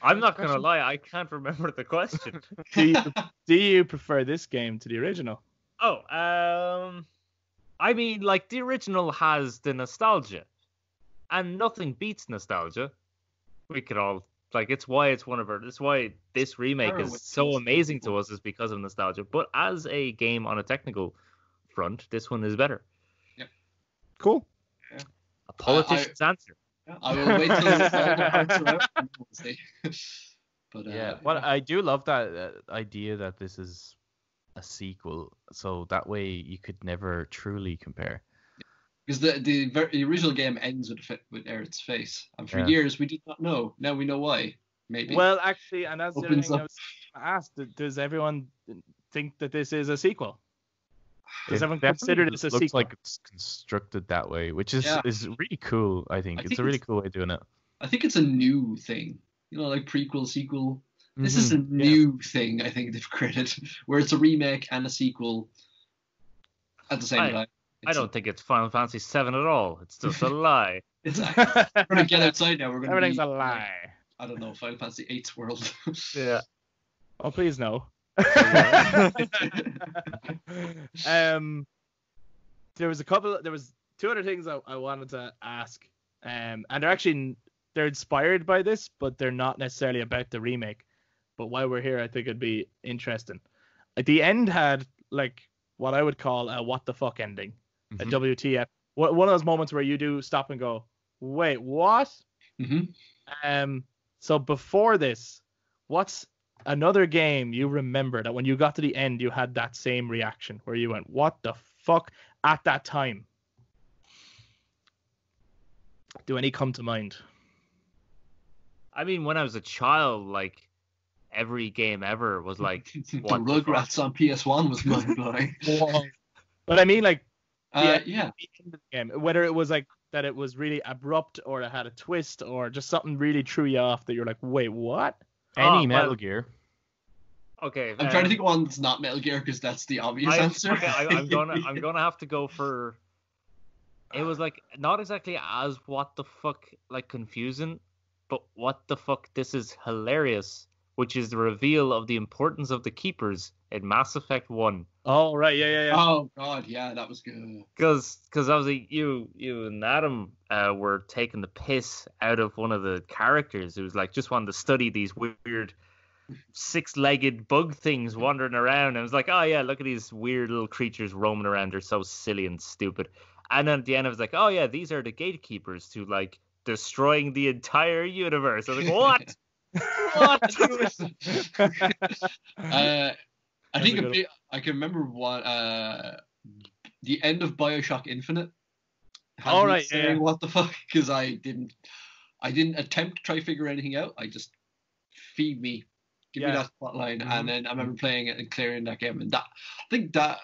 I'm not gonna lie, I can't remember the question. Do you prefer this game to the original? I mean, like, the original has the nostalgia, and nothing beats nostalgia. We could all like, it's why this remake is so amazing to us, is because of nostalgia. But as a game on a technical front, this one is better. Cool. A politician's answer. I will wait till it's all the answer out and we'll see. But Yeah, well, I do love that idea that this is a sequel, so that way you could never truly compare. because the original game ends with Aerith's face, and for years we did not know. Now we know why. Maybe. Well, actually, and that's the other Opens thing I up. was asked. Does everyone think that this is a sequel? Does It everyone definitely consider this a looks sequel? like it's constructed that way, which is Yeah. is really cool. I think I it's think a really it's- cool way of doing it. I think it's a new thing. Like prequel, sequel. This is Mhm. a new thing I think they've created, where it's a remake and a sequel at the same time. I don't think it's Final Fantasy VII at all. It's just a lie. It's we're gonna get outside now. We're gonna. Everything's be, a lie. I don't know, Final Fantasy VIII's world. Yeah. Oh, please no. There was two other things I wanted to ask, and they're inspired by this, but they're not necessarily about the remake. But while we're here, I think it'd be interesting. At the end had like what I would call a what the fuck ending, a Mhm. WTF. One of those moments where you do stop and go, wait, what? hmm So before this, what's another game you remember that when you got to the end you had that same reaction where you went, what the fuck, at that time? Do any come to mind? I mean, when I was a child, like, every game ever was like, the what the fuck? Rugrats on PS1 was mind blowing. But I mean, like, Yeah. the end of the game, whether it was like that it was really abrupt or it had a twist or just something really threw you off that you're like, wait, what? Any Oh, Metal well- Gear. Okay. I'm trying to think of one that's not Metal Gear because that's the obvious answer. I'm gonna have to go for. It was like not exactly as what the fuck, like, confusing, but what the fuck, this is hilarious, which is the reveal of the importance of the keepers in Mass Effect 1. Oh, right, yeah. Oh god, yeah, that was good. Because obviously you and Adam were taking the piss out of one of the characters who was like just wanted to study these weird six-legged bug things wandering around, and it was like, oh yeah, look at these weird little creatures roaming around, they're so silly and stupid. And then at the end it was like, oh yeah, these are the gatekeepers to like destroying the entire universe. I was like, what? I think I can remember what the end of BioShock Infinite. Had All me right, saying what the fuck, because I didn't attempt to try to figure anything out. I just feed me, give me that plotline. Mhm. And then I remember playing it and clearing that game, and that I think that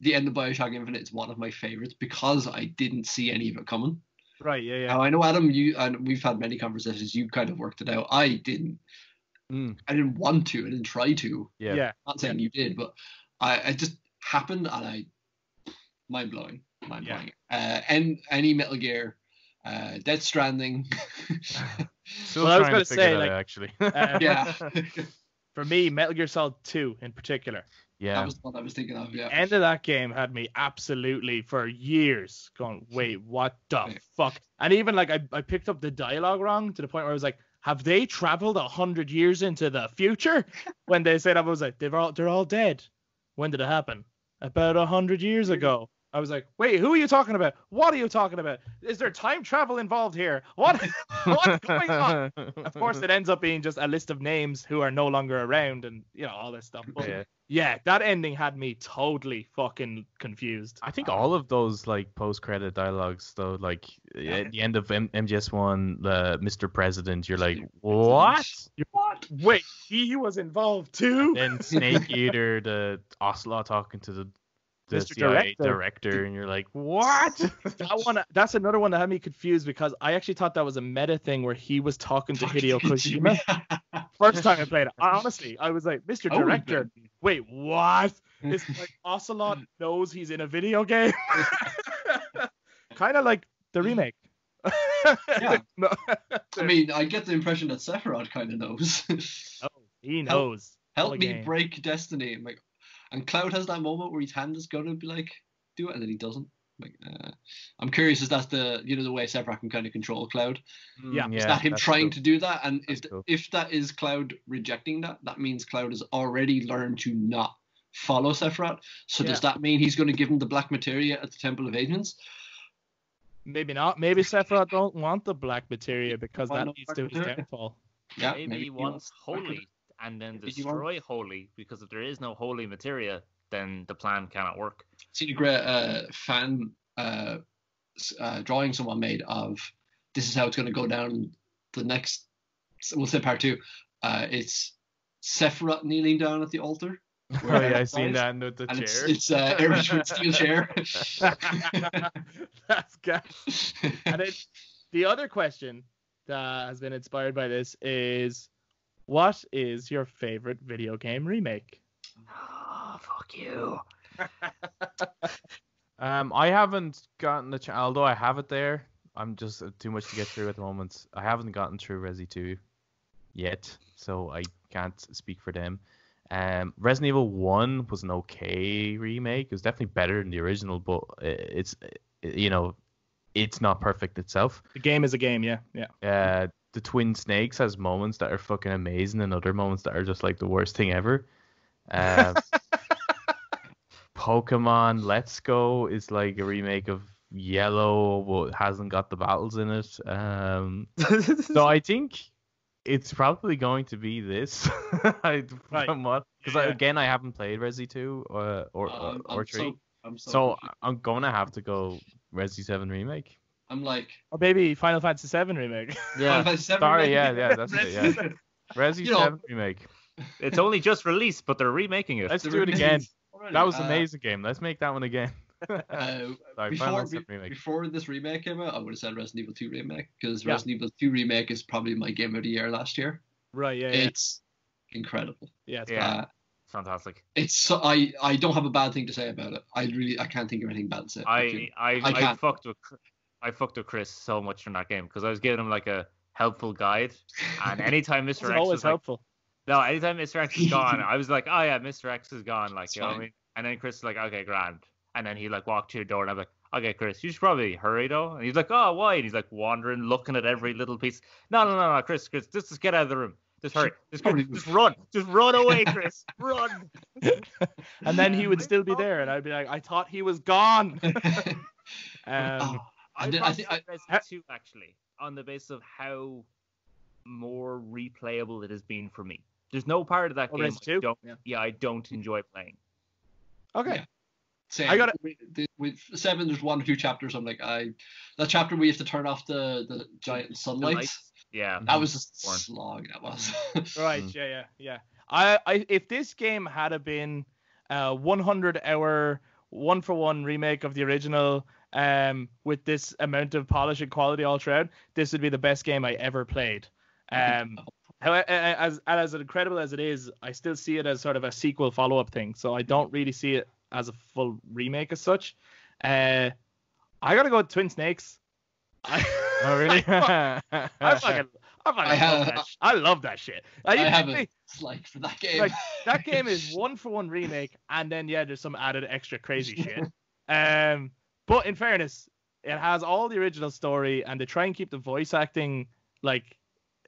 the end of Bioshock Infinite is one of my favorites because I didn't see any of it coming. Right. Yeah. Now I know, Adam, you and we've had many conversations. You kind of worked it out. I didn't. I didn't want to. I didn't try to. Yeah. Not saying you did, but it just happened, and mind blowing. And any Metal Gear, Death Stranding. Still Well, I was trying gonna to figure say, that like, out, actually. Yeah. For me, Metal Gear Solid 2 in particular. Yeah. That was what I was thinking of. Yeah. End of that game had me absolutely for years going, wait, what the fuck? And even like I picked up the dialogue wrong to the point where I was like, have they traveled 100 years into the future? When they said, I was like, they're all dead. When did it happen? About 100 years ago. I was like, wait, who are you talking about? What are you talking about? Is there time travel involved here? What's going on? Of course, it ends up being just a list of names who are no longer around and, all this stuff. But yeah, that ending had me totally fucking confused. I think all of those like post-credit dialogues, though, like at the end of MGS1, Mr. President, you're like, what? What? Wait, he was involved too? Then Snake Eater, the Ocelot talking to the Mr. CIA director, and you're like, what? That's another one that had me confused because I actually thought that was a meta thing where he was talking to Hideo Kojima. First time I played it, honestly, I was like, Mr. Director, wait, what? It's like Ocelot knows he's in a video game. Kind of like the remake. Yeah. I mean, I get the impression that Sephiroth kind of knows. Oh, he knows. Help me break Destiny. I'm like, and Cloud has that moment where his hand is going to be like, do it, and then he doesn't. Like, I'm curious, is that the way Sephiroth can kind of control Cloud? Yeah. Is that him trying to do that? And if that is Cloud rejecting that, that means Cloud has already learned to not follow Sephiroth. So does that mean he's going to give him the black materia at the Temple of Ancients? Maybe not. Maybe Sephiroth don't want the black materia because that leads to his downfall. Yeah, maybe he wants holy and then destroy holy, because if there is no holy materia, then the plan cannot work. I've seen a great fan drawing someone made of this is how it's going to go down the next, we'll say part 2. It's Sephiroth kneeling down at the altar. Oh yeah, I've seen that in the chair. It's Richard steel chair. That's good. And then the other question that has been inspired by this is, what is your favorite video game remake? Oh, fuck you. I haven't gotten the chance, although I have it there. I'm just too much to get through at the moment. I haven't gotten through Resi 2 yet, so I can't speak for them. Resident Evil 1 was an okay remake. It was definitely better than the original, but it's not perfect itself. The game is a game, yeah. The Twin Snakes has moments that are fucking amazing and other moments that are just like the worst thing ever. Pokemon Let's Go is like a remake of Yellow, but hasn't got the battles in it. So I think it's probably going to be this. Because again, I haven't played Resi 2 or 3. So I'm gonna have to go Resi 7 remake. I'm like, or maybe Final Fantasy VII remake. Yeah, Final Fantasy VII sorry, remake. yeah, that's it. Yeah, Resi 7 remake. It's only just released, but they're remaking it. Let's do it again. That was an amazing game. Let's make that one again. Before this remake came out, I would have said Resident Evil 2 remake, because Resident Evil 2 remake is probably my game of the year last year. Right, yeah. It's incredible. Yeah, fantastic. It's so, I don't have a bad thing to say about it. I can't think of anything bad to say. I fucked with Chris so much from that game, because I was giving him like a helpful guide, and anytime Mr. X was helpful. No, anytime Mr. X is gone, I was like, oh yeah, Mr. X is gone, like, you know what I mean? And then Chris was like, okay, grand. And then he like walked to your door, and I'm like, okay, Chris, you should probably hurry though. And he's like, oh, why? And he's like wandering, looking at every little piece. No, Chris, just get out of the room. Just hurry. Just run. Just run away, Chris. Run. And then he would still be there, and I'd be like, I thought he was gone. I think Resident 2 actually, on the basis of how more replayable it has been for me. There's no part of that game I don't enjoy playing. Okay. Yeah. Same. I got it. With 7, there's 1 or 2 chapters. I'm like, that chapter where you have to turn off the giant sunlights. Yeah. That was just Porn. slog. That was. Right. Yeah. I if this game had a been a 100-hour 1-for-1 remake of the original, with this amount of polish and quality all throughout, this would be the best game I ever played. However, as incredible as it is, I still see it as sort of a sequel follow-up thing. So I don't really see it as a full remake as such. I gotta go with Twin Snakes. Oh, really? I love that shit. I have a dislike for that game. Like, that game is 1-for-1 remake, and then there's some added extra crazy shit. But in fairness, it has all the original story, and they try and keep the voice acting like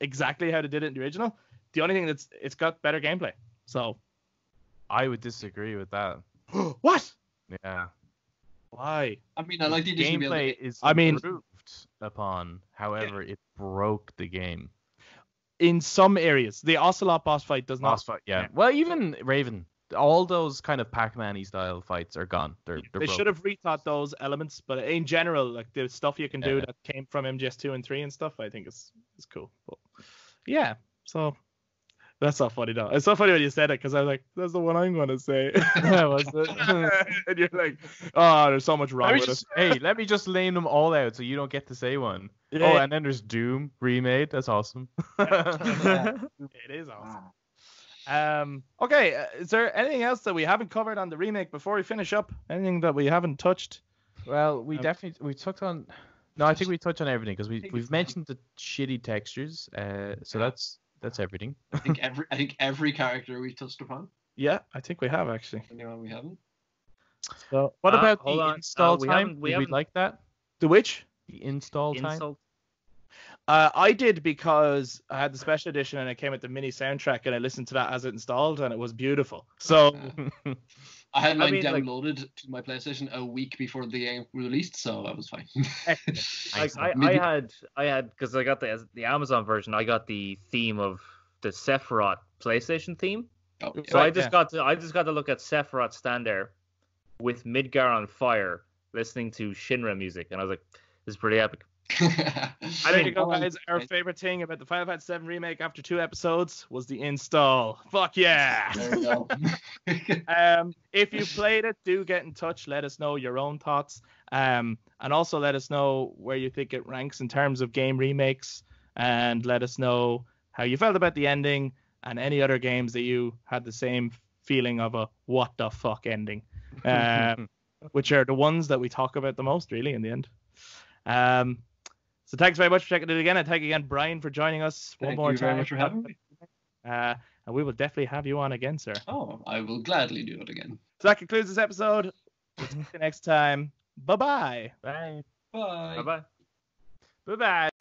exactly how they did it in the original. The only thing it's got better gameplay. So I would disagree with that. What? Yeah. Why? I mean, I like the addition gameplay of is I mean- improved upon. However, it broke the game. In some areas, the Ocelot boss fight does not. Boss fight, yeah. Well, even Raven, all those kind of Pac-Man-y style fights are gone. They're They broken. should have rethought those elements, but in general, like the stuff you can do Yeah. that came from MGS2 and 3 and stuff, I think is cool. But yeah, so that's not funny though. It's so funny when you said it because I was like, that's the one I'm gonna say. Was it? And you're like, oh, there's so much wrong with it. Hey, let me just lay them all out so you don't get to say one. Yeah. Oh, and then there's Doom remade. That's awesome. It is awesome. Okay, is there anything else that we haven't covered on the remake before we finish up? Anything that we haven't touched? Well, we touched on. No, I think we touched on everything because we've mentioned the shitty textures. So that's everything. I think every character we touched upon. Yeah, I think we have actually. Anyone we haven't? So What about hold the on. install We time? haven't- we Did we haven't- like that? the which? The install time. Insult. I did because I had the special edition and it came with the mini soundtrack and I listened to that as it installed and it was beautiful. So I had mine mean, like- downloaded to my PlayStation a week before the game released, so I was fine. Like I had because I got the Amazon version. I got the theme of the Sephiroth PlayStation theme. Oh, yeah. So Right, I just got to look at Sephiroth stand there with Midgar on fire, listening to Shinra music, and I was like, "This is pretty epic." there you go, guys. Our favorite thing about the Final Fantasy VII Remake after 2 episodes was the install. Fuck yeah! There we go. If you played it, do get in touch. Let us know your own thoughts. And also let us know where you think it ranks in terms of game remakes. And let us know how you felt about the ending and any other games that you had the same feeling of a what the fuck ending. Which are the ones that we talk about the most, really, in the end. So thanks very much for checking it again. And thank you again, Brian, for joining us one Thank more you time. very much for having me. And we will definitely have you on again, sir. Oh, I will gladly do it again. So that concludes this episode. We'll see you next time. Bye-bye. Bye. Bye. Bye bye. Bye bye.